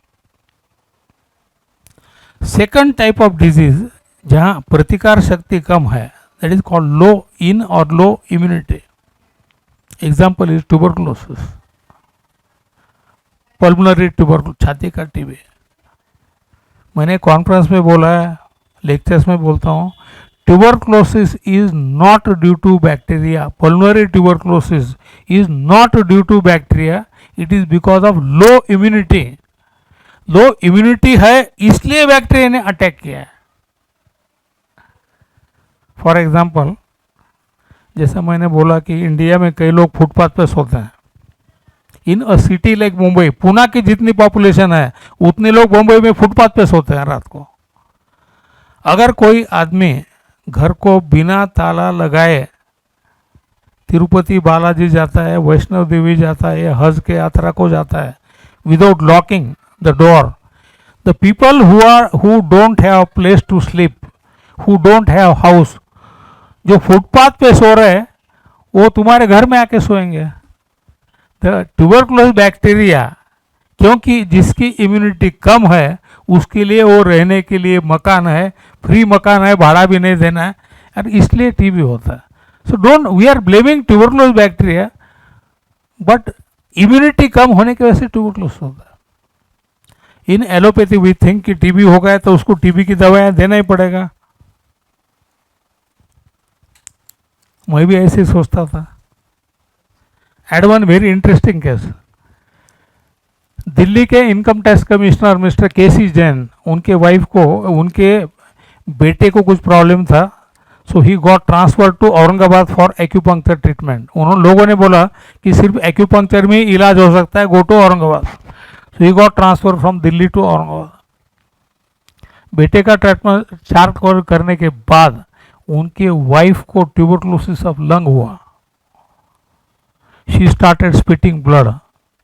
Second type of disease जहाँ प्रतिकार शक्ति कम है, that is called low yin और low immunity. Example is tuberculosis, pulmonary tuberculosis, छाती का TB. मैंने कॉन्फ्रेंस में बोला है, लेक्चर्स में बोलता हूँ, tuberculosis is not due to bacteria, pulmonary tuberculosis is not due to bacteria, it is because of low immunity. Low immunity है इसलिए बैक्टीरिया ने अटैक किया है। फॉर एग्जाम्पल, जैसा मैंने बोला कि इंडिया में कई लोग फुटपाथ पे सोते हैं। In a city like Mumbai, Pune की जितनी पॉपुलेशन है उतने लोग मुंबई में फुटपाथ पे सोते हैं रात को। अगर कोई आदमी घर को बिना ताला लगाए तिरुपति बालाजी जाता है, वैष्णव देवी जाता है, हज के यात्रा को जाता है, without locking the door, the people who don't have place to sleep, who don't have house, जो फुटपाथ पे सो रहे हैं वो तुम्हारे घर में आके सोएंगे। द ट्यूबरकुलोसिस बैक्टीरिया, क्योंकि जिसकी इम्यूनिटी कम है उसके लिए वो रहने के लिए मकान है, फ्री मकान है, भाड़ा भी नहीं देना है, और इसलिए टीबी होता है। So don't, we are blaming tuberculosis bacteria, but immunity कम होने की वजह से ट्यूबरकुलोसिस होता है। इन एलोपैथी वी थिंक कि टीबी हो गया तो उसको टीबी की दवाएं देना ही पड़ेगा। मैं भी ऐसे सोचता था। Add one very interesting case, Delhi के income tax commissioner mister K C Jain, उनके वाइफ को, उनके बेटे को कुछ प्रॉब्लम था, so he got transfer to Aurangabad for acupuncture treatment. उन्होंने, लोगों ने बोला कि सिर्फ एक्यूपंक्चर में इलाज हो सकता है, go to Aurangabad. So he got transfer from Delhi to Aurangabad. बेटे का ट्रीटमेंट चार्ट करने के बाद उनके वाइफ को ट्यूबरकुलोसिस ऑफ लंग हुआ। She started spitting blood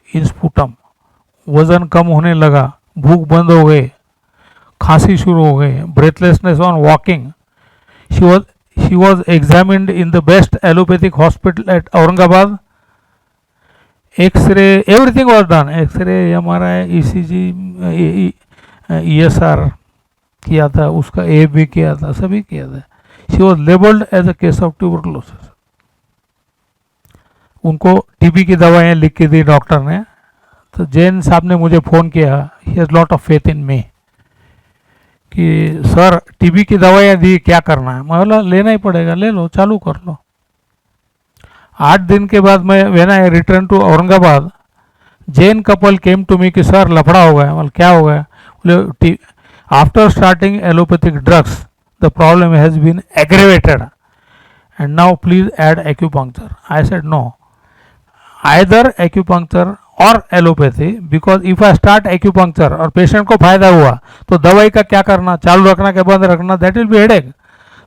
in sputum, वजन कम होने लगा, भूख बंद हो गई, खांसी शुरू हो गई, breathlessness on walking. She was examined in the best allopathic hospital at Aurangabad. X-ray, everything was done, X-ray, MRI, ECG, ESR किया था, उसका AB भी किया था, सभी किया था। She was labelled as a case of tuberculosis. उनको टीबी की दवाएं लिख के दी डॉक्टर ने। तो जैन साहब ने मुझे फ़ोन किया, he has lot of faith in me, कि सर टीबी की दवाइयाँ दी, क्या करना है। मैं बोला लेना ही पड़ेगा, ले लो, चालू कर लो। 8 दिन के बाद मैं, when I return to Aurangabad, Jain couple came to me कि सर लफड़ा हो गया। मतलब क्या हो गया? बोले after starting allopathic drugs the problem has been aggravated and now please add acupuncture. I said no, either acupuncture or allopathy, because if I start acupuncture और पेशेंट को फायदा हुआ तो दवाई का क्या करना, चालू रखना क्या बंद रखना, दैट विल बी हेडेक।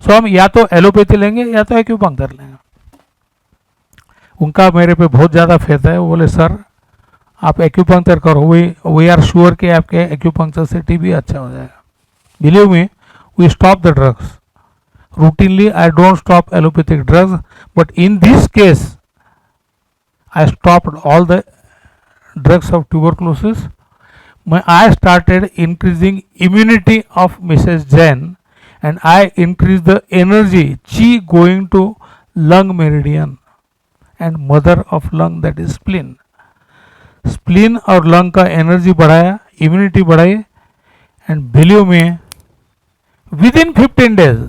सो हम या तो एलोपैथी लेंगे या तो एक्यूपंक्चर लेंगे। उनका मेरे पे बहुत ज़्यादा फेथ है। वो बोले सर आप एक्यूपंक्चर करो, वी आर श्योर कि आपके एक्यूपंक्चर से टीबी अच्छा हो जाएगा। Believe me, we stop the drugs routinely. I don't stop allopathic drugs, but in this case I stopped all the drugs of tuberculosis. I started increasing immunity of Mrs. Jain, and I increased the energy, chi going to lung meridian and mother of lung, that is spleen. Spleen और lung का energy बढ़ाया, immunity बढ़ाई, and believe me, within 15 days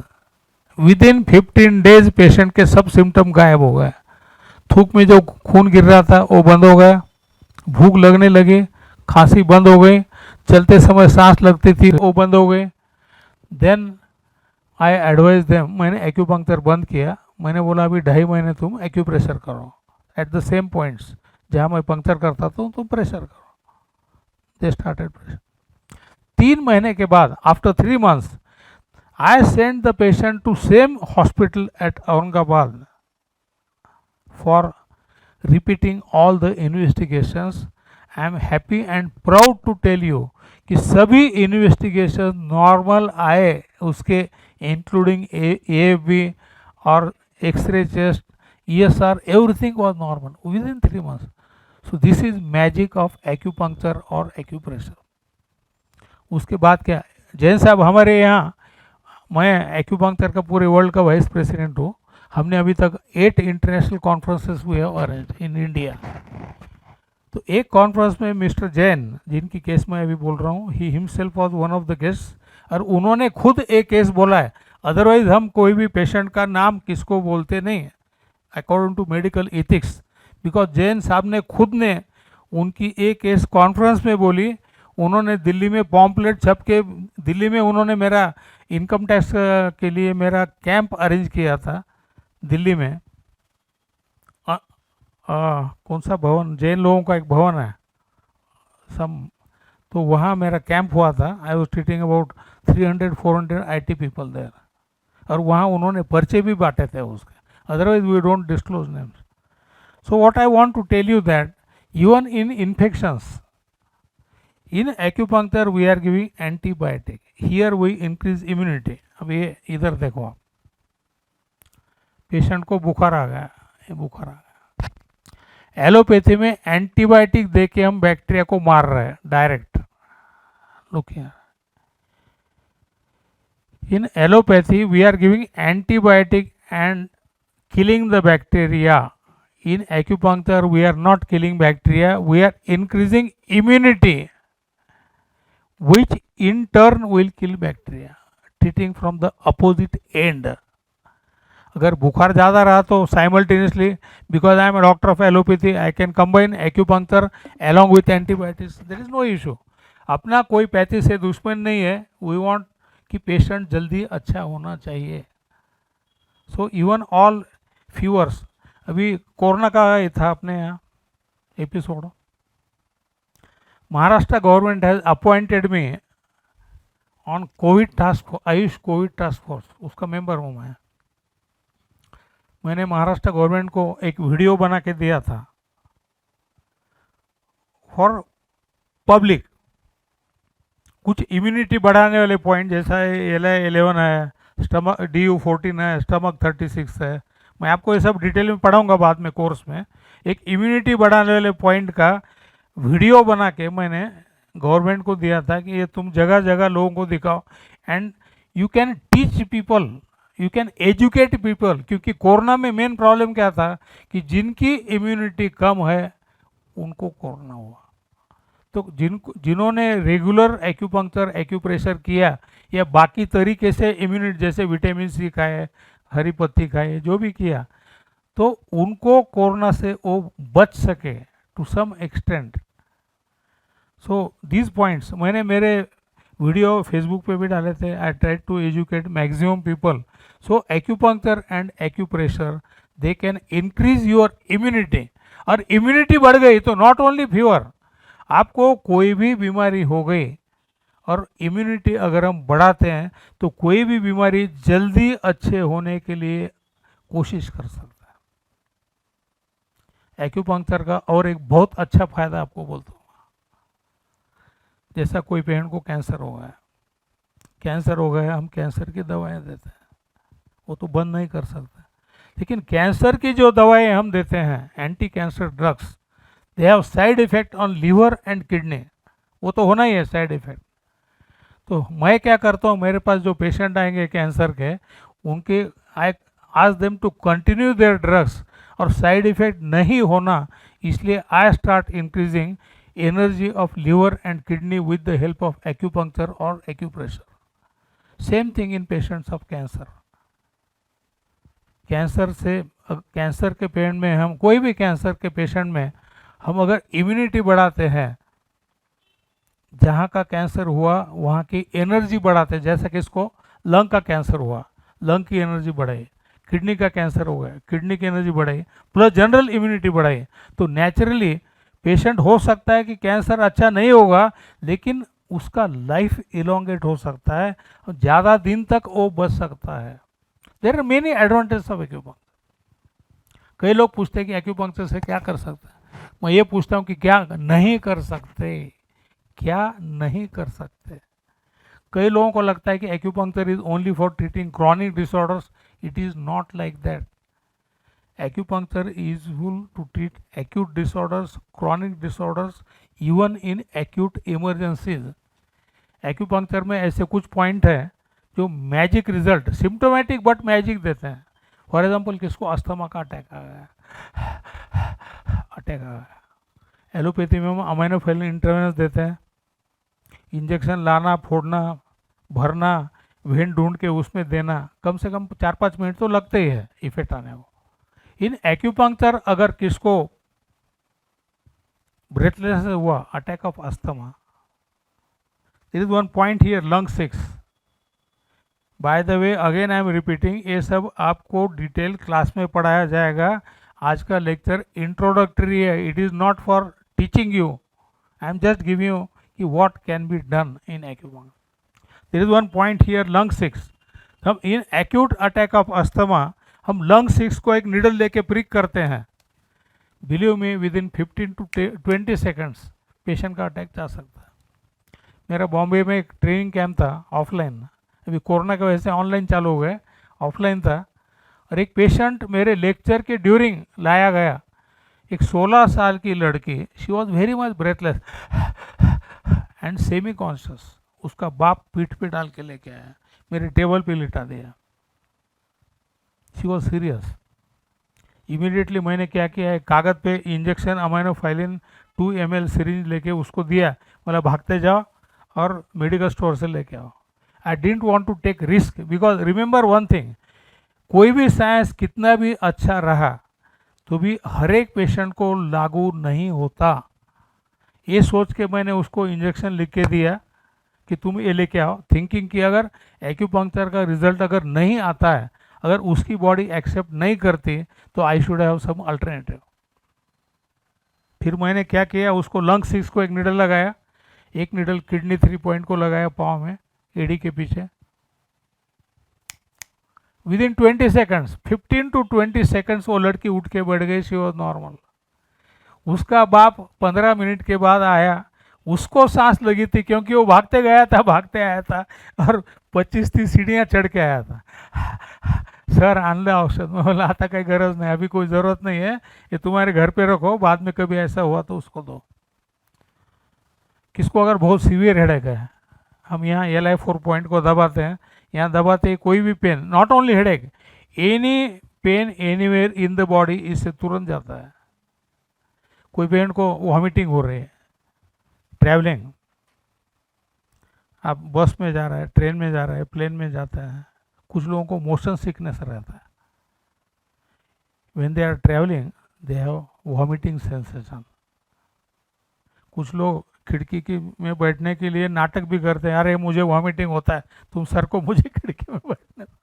with in 15 days patient के सब symptom गायब हो गए। थूक में जो खून गिर रहा था वो बंद हो गया, भूख लगने लगी, खांसी बंद हो गई, चलते समय सांस लगती थी वो बंद हो गई। देन आई एडवाइज देम, मैंने एक्यूपंक्चर बंद किया। मैंने बोला अभी 2.5 महीने तुम एक्यूप्रेशर करो एट द सेम पॉइंट्स जहाँ मैं पंक्चर करता था, तुम प्रेशर करो। They started pressure. 3 महीने के बाद, after 3 months, I sent the patient to same hospital at Aurangabad for repeating all the investigations. I am happy and proud to tell you कि सभी इन्वेस्टिगेशन नॉर्मल आए उसके, इंक्लूडिंग AFB और x ray chest, ESR, everything was normal within 3 months. So this is magic of acupuncture और acupressure. उसके बाद क्या, जैन साहब हमारे यहाँ, मैं एक्यूपंक्चर का पूरे वर्ल्ड का वाइस प्रेसिडेंट हूँ। हमने अभी तक 8 इंटरनेशनल कॉन्फ्रेंसेस हुए अरेंज इन इंडिया। तो एक कॉन्फ्रेंस में मिस्टर जैन, जिनकी केस मैं अभी बोल रहा हूँ, he himself was one of the guest, और उन्होंने खुद एक केस बोला है। अदरवाइज हम कोई भी पेशेंट का नाम किसको बोलते नहीं according to medical ethics, because Jain साहब ने खुद ने उनकी एक केस कॉन्फ्रेंस में बोली। उन्होंने दिल्ली में पॉम्पलेट छप के, दिल्ली में उन्होंने मेरा इनकम टैक्स के लिए मेरा कैंप अरेंज किया था दिल्ली में। कौन सा भवन, जैन लोगों का एक भवन है सम, तो वहाँ मेरा कैंप हुआ था। I was treating about 300-400 IT people there, और वहाँ उन्होंने पर्चे भी बांटे थे उसके। Otherwise we don't disclose names. So what I want to tell you that even in infections, in acupuncture we are giving antibiotic, here we increase immunity. अब ये इधर देखो आप, पेशेंट को बुखार आ गया, ये बुखार आ गया, एलोपैथी में एंटीबायोटिक दे के हम बैक्टीरिया को मार रहे हैं direct. Look here, in allopathy we are giving antibiotic and killing the bacteria. In acupuncture we are not killing bacteria, we are increasing immunity, which in turn will kill bacteria, treating from the opposite end. अगर बुखार ज़्यादा रहा तो simultaneously, because I am a doctor of allopathy, I can combine acupuncture along with antibiotics, there is no issue. अपना कोई pathy से दुश्मन नहीं है, वी वांट कि पेशेंट जल्दी अच्छा होना चाहिए। सो इवन ऑल फीवर्स, अभी कोरोना का ये था अपने यहाँ episode, Maharashtra government has appointed me on Covid task force, Ayush Covid task force, उसका मेंबर हूँ मैं। मैंने महाराष्ट्र गवर्नमेंट को एक वीडियो बना के दिया था फॉर पब्लिक, कुछ इम्यूनिटी बढ़ाने वाले पॉइंट, जैसा LI11 है, स्टमक DU14 है, स्टमक 36 है। मैं आपको ये सब डिटेल में पढ़ाऊंगा बाद में कोर्स में। एक इम्यूनिटी बढ़ाने वाले पॉइंट का वीडियो बना के मैंने गवर्नमेंट को दिया था कि ये तुम जगह जगह लोगों को दिखाओ, and you can teach people, you can educate people. क्योंकि कोरोना में मेन प्रॉब्लम क्या था कि जिनकी इम्यूनिटी कम है उनको कोरोना हुआ। तो जिन्होंने रेगुलर एक्यूपंक्चर एक्यूप्रेशर किया या बाकी तरीके से इम्यूनिटी, जैसे विटामिन C खाए, हरी पत्ती खाए, जो भी किया, तो उनको कोरोना से वो बच सके to some extent. So these points मैंने मेरे वीडियो फेसबुक पे भी डाले थे। I try to educate maximum people. So acupuncture and acupressure they can increase your immunity, और इम्यूनिटी बढ़ गई तो नॉट ओनली फीवर, आपको कोई भी बीमारी हो गई और इम्यूनिटी अगर हम बढ़ाते हैं तो कोई भी बीमारी जल्दी अच्छे होने के लिए कोशिश कर सकता है। एक्यूपंक्चर का और एक बहुत अच्छा फायदा आपको बोलता हूँ, जैसा कोई पेशेंट को कैंसर हो गया, कैंसर हो गया, हम कैंसर की दवाएं देते हैं, वो तो बंद नहीं कर सकते, लेकिन कैंसर की जो दवाएं हम देते हैं, anti cancer drugs, they have side effect on liver and kidney, वो तो होना ही है साइड इफेक्ट। तो मैं क्या करता हूँ, मेरे पास जो पेशेंट आएंगे कैंसर के, उनके I ask them to continue their drugs, और साइड इफेक्ट नहीं होना इसलिए I start increasing energy of liver and kidney with the help of acupuncture और acupressure. Same thing in patients of cancer. Cancer से cancer के patient में हम कोई भी कैंसर के पेशेंट में हम अगर इम्यूनिटी बढ़ाते हैं, जहाँ का कैंसर हुआ वहाँ की एनर्जी बढ़ाते हैं, जैसे कि इसको लंग का कैंसर हुआ, लंग की एनर्जी बढ़ाई, किडनी का कैंसर हो गया, किडनी की एनर्जी बढ़ाई, प्लस जनरल इम्यूनिटी बढ़ाई, तो नेचुरली पेशेंट हो सकता है कि कैंसर अच्छा नहीं होगा, लेकिन उसका लाइफ इलोंगेट हो सकता है, ज़्यादा दिन तक वो बच सकता है। There are many advantage of acupuncture. कई लोग पूछते हैं कि एक्यूपंक्चर से क्या कर सकते हैं, मैं ये पूछता हूँ कि क्या नहीं कर सकते, क्या नहीं कर सकते। कई लोगों को लगता है कि acupuncture is only for treating chronic disorders, it is not like that. Acupuncture is useful to treat acute disorders, chronic disorders, even in acute emergencies. Acupuncture में ऐसे कुछ पॉइंट हैं जो magic result, symptomatic but magic देते हैं। For example, किसको asthma का attack आ गया, अटैक आ गया, एलोपैथी में हम अमाइनोफिलिन इंटरवेंस देते हैं, इंजेक्शन लाना, फोड़ना, भरना, वेन ढूंढ के उसमें देना, कम से कम 4-5 मिनट तो लगते ही है इफेक्ट आने को। इन एक्यूपंक्चर अगर किसको ब्रेथलेस हुआ, attack of asthma, there is one point here, lung 6। By the way again I am repeating, ये सब आपको डिटेल क्लास में पढ़ाया जाएगा। आज का लेक्चर इंट्रोडक्टरी है, it is not for teaching you, I am just giving you कि what can be done in acupuncture. There is one point here, lung 6। हम in acute attack of asthma हम lung 6 को एक needle लेके prick करते हैं। Believe me, within 15 to 20 seconds patient का attack जा सकता है। मेरा बॉम्बे में एक ट्रेनिंग कैंप था ऑफलाइन, अभी कोरोना की वजह से ऑनलाइन चालू हो गए, ऑफलाइन था, और एक पेशेंट मेरे लेक्चर के ड्यूरिंग लाया गया, एक 16 साल की लड़की, she was very much breathless and semi conscious. उसका बाप पीठ पे डाल के लेके आया, मेरे टेबल पे लिटा दिया, शी वॉज सीरियस। इमीडिएटली मैंने क्या किया है, कागज़ पे इंजेक्शन अमाइनोफाइलिन 2 ml सिरिंज लेके उसको दिया, मतलब भागते जाओ और मेडिकल स्टोर से लेके आओ। I didn't want to take risk, because remember one thing, कोई भी साइंस कितना भी अच्छा रहा तो भी हर एक पेशेंट को लागू नहीं होता। ये सोच के मैंने उसको इंजेक्शन लिख के दिया कि तुम ये लेके आओ, थिंकिंग कि अगर एक्यूपंक्चर का रिजल्ट अगर नहीं आता है, अगर उसकी बॉडी एक्सेप्ट नहीं करती, तो I should have some alternative. फिर मैंने क्या किया, उसको लंग 6 को एक निडल लगाया, एक निडल किडनी 3 पॉइंट को लगाया पाँव में, एडी के पीछे। With in 20 seconds, 15 to 20 seconds वो लड़की उठ के बैठ गई, शी वॉज नॉर्मल। उसका बाप 15 मिनट के बाद आया, उसको सांस लगी थी क्योंकि वो भागते गया था, भागते आया था, और 25-30 सीढ़ियाँ चढ़ के आया था। सर आणलं औषध, मैं बोला आता काही गरज नहीं, अभी कोई ज़रूरत नहीं है, ये तुम्हारे घर पे रखो, बाद में कभी ऐसा हुआ तो उसको दो। किसको अगर बहुत सीवियर हेडेक है, हम यहाँ LI4 पॉइंट को दबाते हैं, यहाँ दबाते ही कोई भी pain, not only headache, any pain anywhere in the body, इससे तुरंत जाता है। कोई पेशेंट को वॉमिटिंग हो रही है, ट्रैवलिंग, आप बस में जा रहा है, ट्रेन में जा रहा है, प्लेन में जाता है, कुछ लोगों को मोशन सिकनेस रहता है, when they are travelling they have vomiting sensation. कुछ लोग खिड़की की में बैठने के लिए नाटक भी करते हैं, अरे मुझे वॉमिटिंग होता है, तुम सर को मुझे खिड़की में बैठने दो।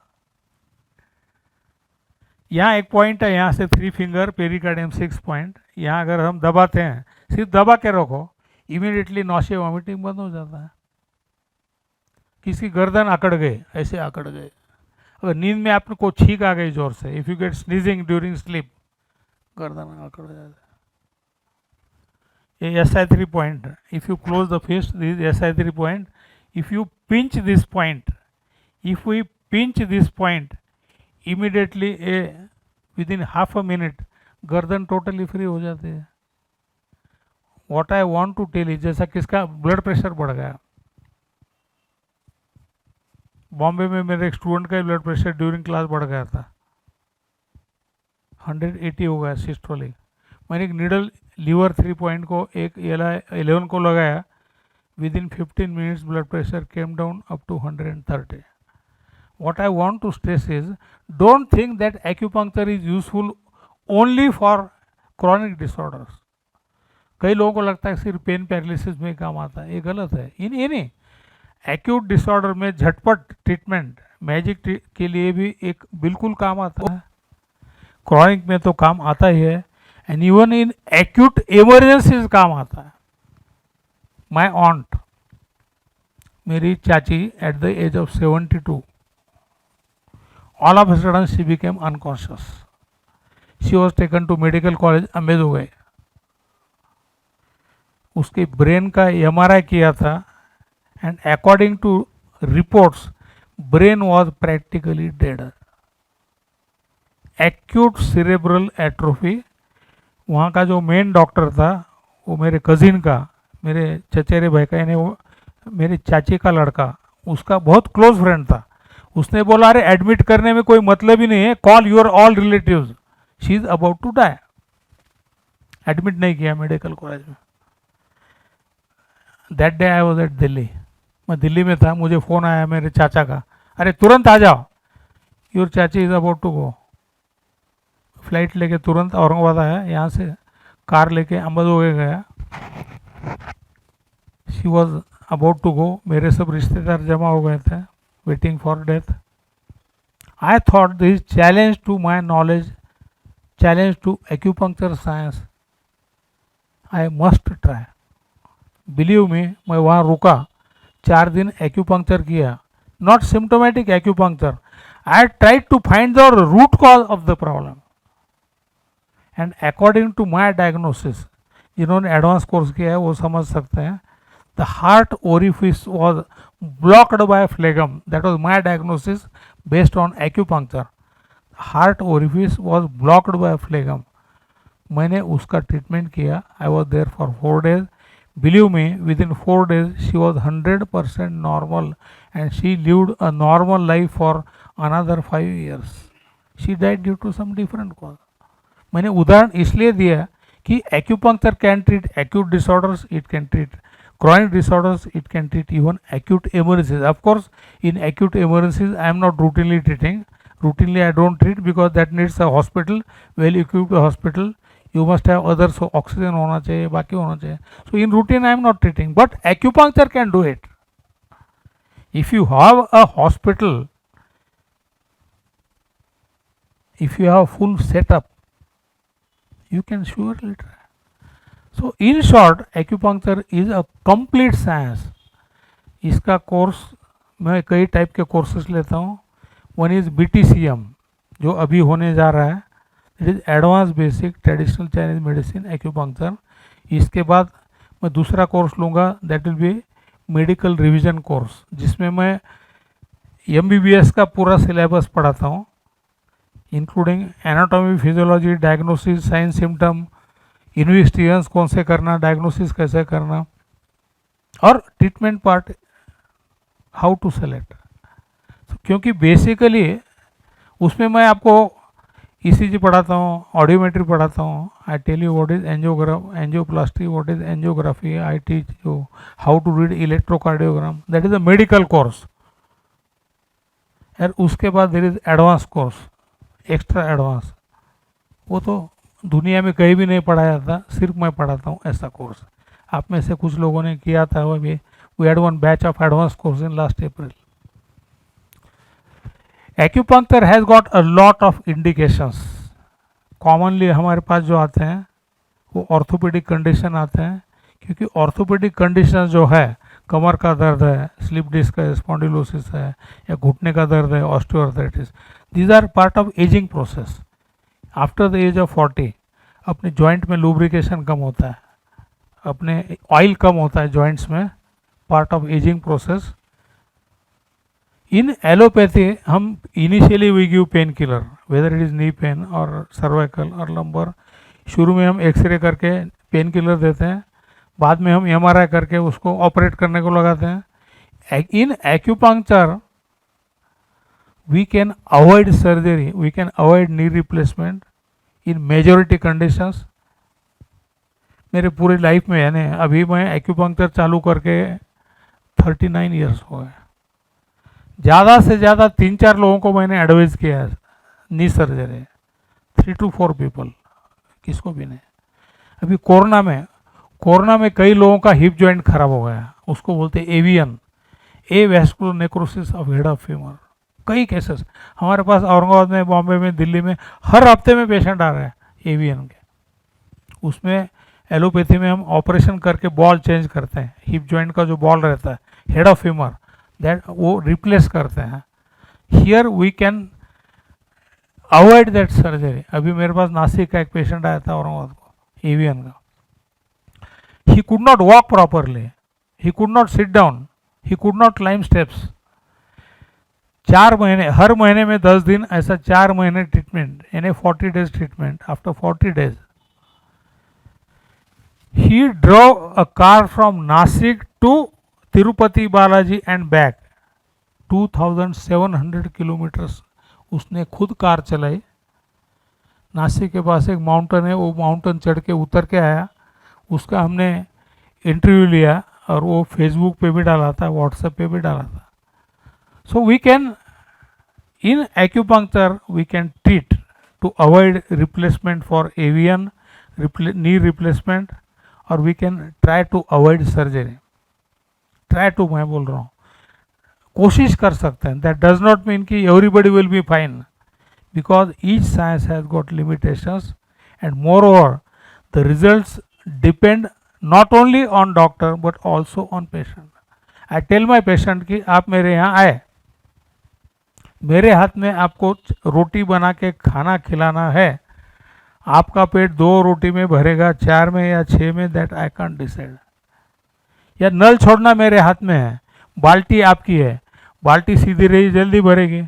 यहाँ एक पॉइंट है, यहाँ से 3 फिंगर पेरिकार्डियम 6 पॉइंट, यहाँ अगर हम दबाते हैं, सिर्फ दबा के रखो, इमीडिएटली नौशे वॉमिटिंग बंद हो जाता है। किसी गर्दन अकड़ गए, ऐसे अकड़ गए, अगर नींद में आपको छींक आ गई जोर से, if you get sneezing during sleep, गर्दन अकड़ जाता है। ये SI3 point, if you close the fist, this SI3 point, if you pinch this point, if we pinch this point, immediately within half a minute गर्दन totally free हो जाती है। What I want to tell is, जैसा किसका blood pressure बढ़ गया, बॉम्बे में मेरे एक स्टूडेंट का ब्लड प्रेशर ड्यूरिंग क्लास बढ़ गया था, 180 हो गया सिस्टोलिक। मैंने एक नीडल लीवर 3 पॉइंट को एक LI11 को लगाया, within 15 minutes blood pressure came down up to 130। what I want to stress is, don't think that acupuncture is useful only for chronic disorders. कई लोगों को लगता है सिर्फ पेन पैरालिसिस में काम आता है, ये गलत है। ये नहीं, एक्यूट डिसऑर्डर में झटपट ट्रीटमेंट मैजिक के लिए भी एक बिल्कुल काम आता है, क्रॉनिक में तो काम आता ही है, and even in acute emergencies काम आता है। माई ऑन्ट, मेरी चाची at the age of 72, all of a sudden she became unconscious. She was taken to medical college, amaze हो गए। उसके ब्रेन का MRI किया था, and according to reports brain was practically dead. Acute cerebral atrophy. वहाँ का जो main doctor था वो मेरे कजिन का, मेरे चचेरे भाई का, यानी वो मेरी चाची का लड़का, उसका बहुत क्लोज फ्रेंड था। उसने बोला अरे एडमिट करने में कोई मतलब ही नहीं है, call your all relatives, she is about to die. Admit नहीं किया मेडिकल कॉलेज में। That day I was at Delhi, मैं दिल्ली में था, मुझे फ़ोन आया मेरे चाचा का, अरे तुरंत आ जाओ, your chachi is about to go. Flight लेके तुरंत औरंगाबाद आया, यहाँ से कार लेके अम्बादोगे गया। She was about to go. मेरे सब रिश्तेदार जमा हो गए थे, waiting for death. I thought this challenge to my knowledge, challenge to acupuncture science, I must try. Believe me, मैं वहाँ रुका, 4 दिन एक्यूपंक्चर किया, not symptomatic acupuncture. I tried to find the root cause of the problem, and according to my diagnosis, जिन्होंने advance course किया है वो समझ सकते हैं, the heart orifice was blocked by phlegm. That was my diagnosis based on acupuncture. Heart orifice was blocked by phlegm. मैंने उसका treatment किया। I was there for 4 days. Believe me, within 4 days she was 100% normal, and she lived a normal life for another 5 years. She died due to some different cause. मैंने उदाहरण इसलिए दिया कि acupuncture can treat acute disorders, it can treat chronic disorders, it can treat even acute emergencies. Of course, in acute emergencies I am not routinely treating. Routinely I don't treat because that needs a hospital, well equipped hospital. You must have others, so oxygen होना चाहिए, बाकी होना चाहिए. So in routine I am not treating, but acupuncture can do it. If you have a hospital, if you have full setup, you can surely try. So in short, acupuncture is a complete science. इसका course मैं कई type के courses लेता हूँ. One is BTCM जो अभी होने जा रहा है, it is advance basic traditional Chinese medicine acupuncture. इसके बाद मैं दूसरा कोर्स लूँगा, that will be medical revision course, जिसमें मैं MBBS का पूरा सिलेबस पढ़ाता हूँ, including anatomy, physiology, diagnosis, sign, symptom, investigations कौन से करना, डायग्नोसिस कैसे करना, और treatment part how to select. क्योंकि बेसिकली उसमें मैं आपको ECG पढ़ाता हूँ, ऑडियोमेट्री पढ़ाता हूँ. I tell you what is angioplasty, what is angiography. I teach you how to read electrocardiogram. That is a medical course. और उसके बाद there is advance course, extra advance. वो तो दुनिया में कहीं भी नहीं पढ़ाया जाता, सिर्फ मैं पढ़ाता हूँ ऐसा कोर्स. आप में से कुछ लोगों ने किया था, वो भी we had one batch of advance course in last April. Acupuncture has got a lot of indications. Commonly हमारे पास जो आते हैं वो ऑर्थोपेडिक कंडीशन आते हैं, क्योंकि ऑर्थोपेडिक कंडीशन जो है, कमर का दर्द है, स्लिप डिस्क है, स्पॉन्डिलोसिस है, या घुटने का दर्द है, osteoarthritis, these are part of ageing process. After the age of 40 अपने जॉइंट में लुब्रिकेशन कम होता है, अपने ऑयल कम होता है जॉइंट्स में, part of ageing process. In allopathy हम initially we give pain killer, whether it is knee pain और सर्वाइकल और लंबर. शुरू में हम एक्सरे करके पेन किलर देते हैं, बाद में हम MRI करके उसको ऑपरेट करने को लगाते हैं. इन acupuncture we can avoid surgery, we can avoid knee replacement in majority conditions. मेरे पूरी लाइफ में, यानी अभी मैं एक्यूपंक्चर चालू करके 39 ईयर्स हो गए. ज़्यादा से ज़्यादा 3-4 लोगों को मैंने एडवाइस किया है नी सर्जरी, 3 to 4 पीपल, किसको भी नहीं। अभी कोरोना में कई लोगों का हिप जॉइंट खराब हो गया, उसको बोलते हैं avian, A vascular necrosis of head of femur. कई केसेस हमारे पास औरंगाबाद में, बॉम्बे में, दिल्ली में हर हफ्ते में पेशेंट आ रहे हैं एवियन के। उसमें एलोपैथी में हम ऑपरेशन करके बॉल चेंज करते हैं, हिप जॉइंट का जो बॉल रहता है हेड ऑफ फीमर दैट वो रिप्लेस करते हैं। Here we can avoid that surgery. अभी मेरे पास नासिक का एक पेशेंट आया था औरंगाबाद को, एवियन का। He could not walk properly, he could not sit down, he could not climb steps. 4 महीने, हर महीने में 10 दिन, ऐसा 4 महीने ट्रीटमेंट, यानी 40 days treatment. After 40 days he drove a car from Nasik to Tirupati Balaji and back, 2700 kilometres उसने खुद car चलाई। नासिक के पास एक माउंटेन है, वो माउंटेन चढ़ के उतर के आया। उसका हमने इंटरव्यू लिया और वो फेसबुक पे भी डाला था, व्हाट्सएप पे भी डाला था। So we can in acupuncture we can treat to avoid replacement for avian, knee replacement, और we can try to avoid surgery. Try to, मैं बोल रहा हूँ, कोशिश कर सकते हैं। दैट डज नॉट मीन कि everybody will be fine, because each science has got limitations and moreover the results depend not only on doctor but also on patient. I tell my patient कि आप मेरे यहाँ आए, मेरे हाथ में आपको रोटी बना के खाना खिलाना है, आपका पेट 2 रोटी में भरेगा, 4 में या 6 में, दैट आई कांट डिसाइड। या नल छोड़ना मेरे हाथ में है, बाल्टी आपकी है, बाल्टी सीधी रही जल्दी भरेगी,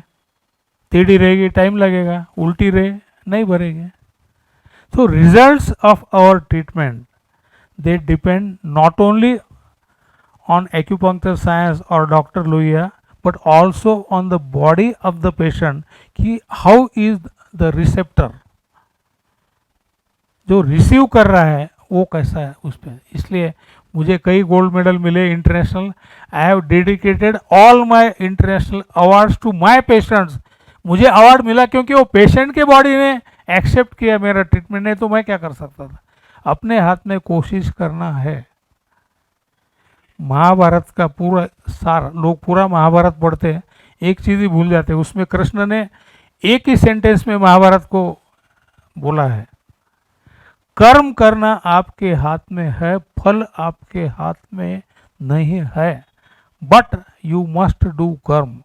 टेढ़ी रहेगी टाइम लगेगा, उल्टी रहे नहीं भरेगी। So results of our treatment, they depend not only on acupuncture science or Dr. Lohiya, but also on the body of the patient कि how is the receptor, जो रिसीव कर रहा है वो कैसा है उस पर। इसलिए मुझे कई गोल्ड मेडल मिले international. I have dedicated all my international awards to my patients. मुझे अवार्ड मिला क्योंकि वो पेशेंट के बॉडी ने एक्सेप्ट किया मेरा ट्रीटमेंट, नहीं तो मैं क्या कर सकता था। अपने हाथ में कोशिश करना है। महाभारत का पूरा सार, लोग पूरा महाभारत पढ़ते हैं, एक चीज़ ही भूल जाते हैं, उसमें कृष्ण ने एक ही सेंटेंस में महाभारत को बोला है, कर्म करना आपके हाथ में है, फल आपके हाथ में नहीं है, बट यू मस्ट डू कर्म।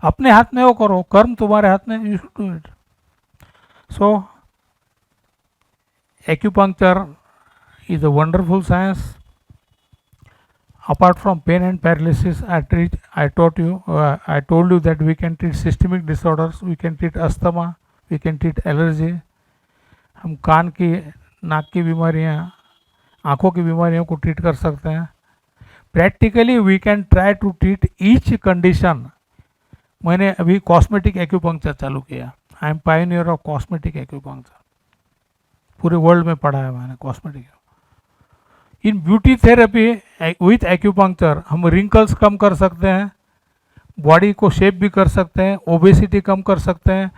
अपने हाथ में वो करो, कर्म तुम्हारे हाथ में, you should do it. So acupuncture is a wonderful science. Apart from pain and paralysis, I told you that we can treat systemic disorders, we can treat asthma, we can treat allergy. हम कान की, नाक की बीमारियाँ, आँखों की बीमारियों को treat कर सकते हैं। Practically we can try to treat each condition. मैंने अभी कॉस्मेटिक एक्यूपंक्चर चालू किया। I am pioneer of cosmetic acupuncture, पूरे वर्ल्ड में पढ़ा है मैंने cosmetic. In beauty therapy with acupuncture हम रिंकल्स कम कर सकते हैं, बॉडी को शेप भी कर सकते हैं, ओबेसिटी कम कर सकते हैं,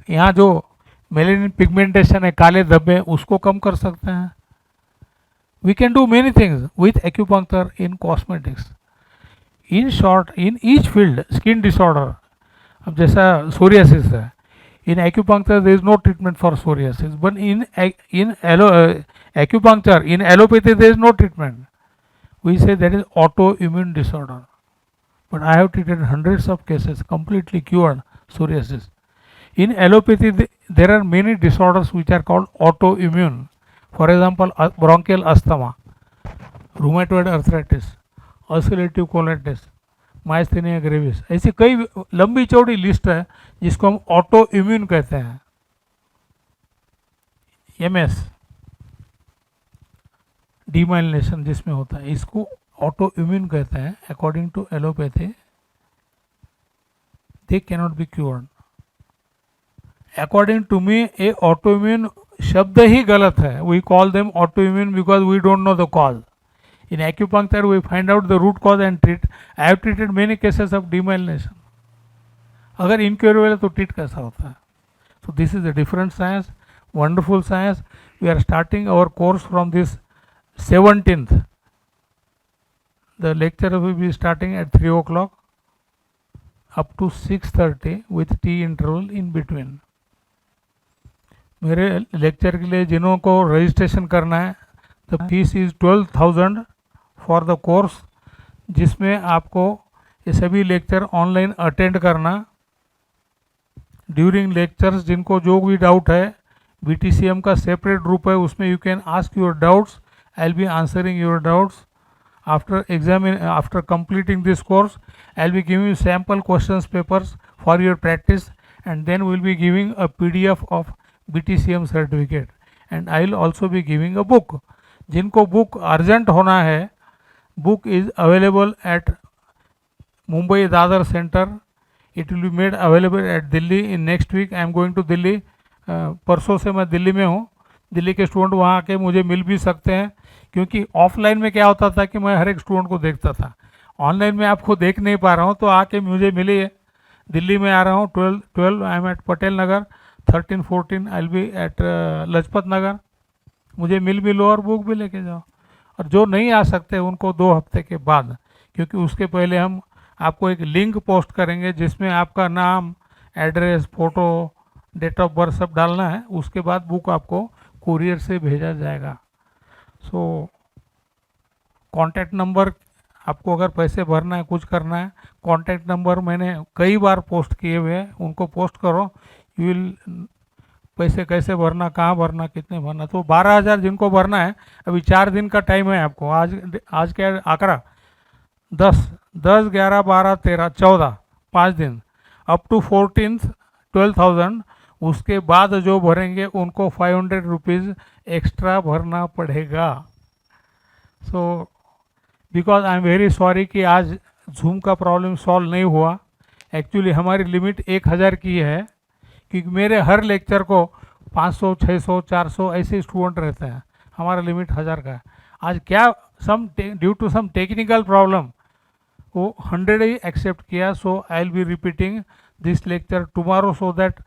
यहाँ जो मेलेनिन पिगमेंटेशन है, काले धब्बे, उसको कम कर सकते हैं। We can do many things with acupuncture in cosmetics. In short, in each field, skin disorder, अब जैसा सोरियासिस है, in acupuncture there is no treatment for psoriasis, but in acupuncture, in allopathy there is no treatment. We say that is autoimmune disorder, but I have treated hundreds of cases, completely cured psoriasis. In allopathy there are many disorders which are called autoimmune. For example, bronchial asthma, rheumatoid arthritis, ulcerative colitis, myasthenia gravis, ऐसी कई लंबी चौड़ी list है जिसको हम auto immune कहते हैं। MS, demyelination जिसमें होता है, इसको ऑटो इम्यून कहते हैं। According to allopathy they cannot be cured. According to me a auto immune शब्द ही गलत है। We call them auto immune because we don't know the cause. In acupuncture, we find out the root cause and treat. I have treated many cases of demyelination. अगर incurable है तो treat कैसा होता है? So this is a different science, wonderful science. We are starting our course from this 17th. The lecture will be starting at 3 o'clock up to 6:30 with tea interval in between. मेरे lecture के लिए जिन्हों को registration करना है, the fees is 12,000 for the course, जिसमें आपको ये सभी लेक्चर ऑनलाइन अटेंड करना. ड्यूरिंग लेक्चर्स जिनको जो भी डाउट है, BTCM का सेपरेट ग्रुप है, उसमें you can ask your doubts. I will be answering your doubts. After completing this course, I'll be giving you sample questions papers for your practice, and then we'll be giving a PDF of BTCM certificate, and I'll also be giving a book. जिनको book urgent होना है, book is available at Mumbai Dadar Center. It will be made available at Delhi in next week. I am going to Delhi. परसों से मैं दिल्ली में हूँ. दिल्ली के student वहाँ आके मुझे मिल भी सकते हैं, क्योंकि ऑफलाइन में क्या होता था कि मैं हर एक स्टूडेंट को देखता था. ऑनलाइन में आपको देख नहीं पा रहा हूँ, तो आके मुझे मिलिए. दिल्ली में आ रहा हूँ 12 I am at Patel Nagar. 13-14 I will be at Lajpat Nagar. मुझे मिल भी लो और बुक भी लेके जाओ. और जो नहीं आ सकते उनको 2 हफ्ते के बाद, क्योंकि उसके पहले हम आपको एक लिंक पोस्ट करेंगे जिसमें आपका नाम, address, photo, date of birth सब डालना है. उसके बाद बुक आपको कुरियर से भेजा जाएगा. सो कॉन्टैक्ट नंबर, आपको अगर पैसे भरना है, कुछ करना है, कॉन्टैक्ट नंबर मैंने कई बार पोस्ट किए हुए हैं, उनको पोस्ट करो. यू विल पैसे कैसे भरना, कहाँ भरना, कितने भरना. तो 12,000 जिनको भरना है, अभी 4 दिन का टाइम है आपको. आज क्या आंकड़ा, 10, 11, 12, 13, 14, 5 दिन, अप टू 14th 12,000. उसके बाद जो भरेंगे उनको 500 रुपीज़ एक्स्ट्रा भरना पड़ेगा. So because I am very sorry कि आज जूम का प्रॉब्लम सॉल्व नहीं हुआ. एक्चुअली हमारी लिमिट 1,000 की है, क्योंकि मेरे हर लेक्चर को 500, 600, 400 ऐसे स्टूडेंट रहते हैं. हमारा लिमिट 1,000 का है. आज क्या due to some technical problem वो 100 ही एक्सेप्ट किया. So I will be repeating this lecture tomorrow, so that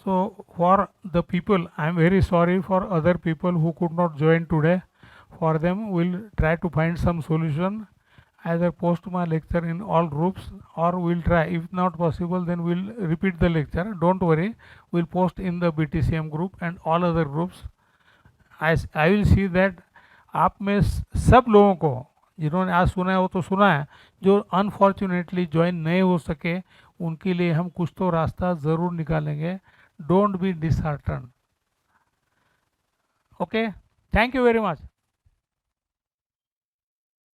so for the people, I am very sorry for other people who could not join today. For them, we'll try to find some solution. Either post my lecture in all groups, or we'll try. If not possible, then we'll repeat the lecture. Don't worry, we'll post in the BTCM group and all other groups. I will see that आप में सब लोगों को, जिन्होंने आज सुना है वो तो सुना है, जो अनफॉर्चुनेटली ज्वाइन नहीं हो सके उनके लिए हम कुछ तो रास्ता ज़रूर निकालेंगे. Don't be dishearten. Okay, thank you very much.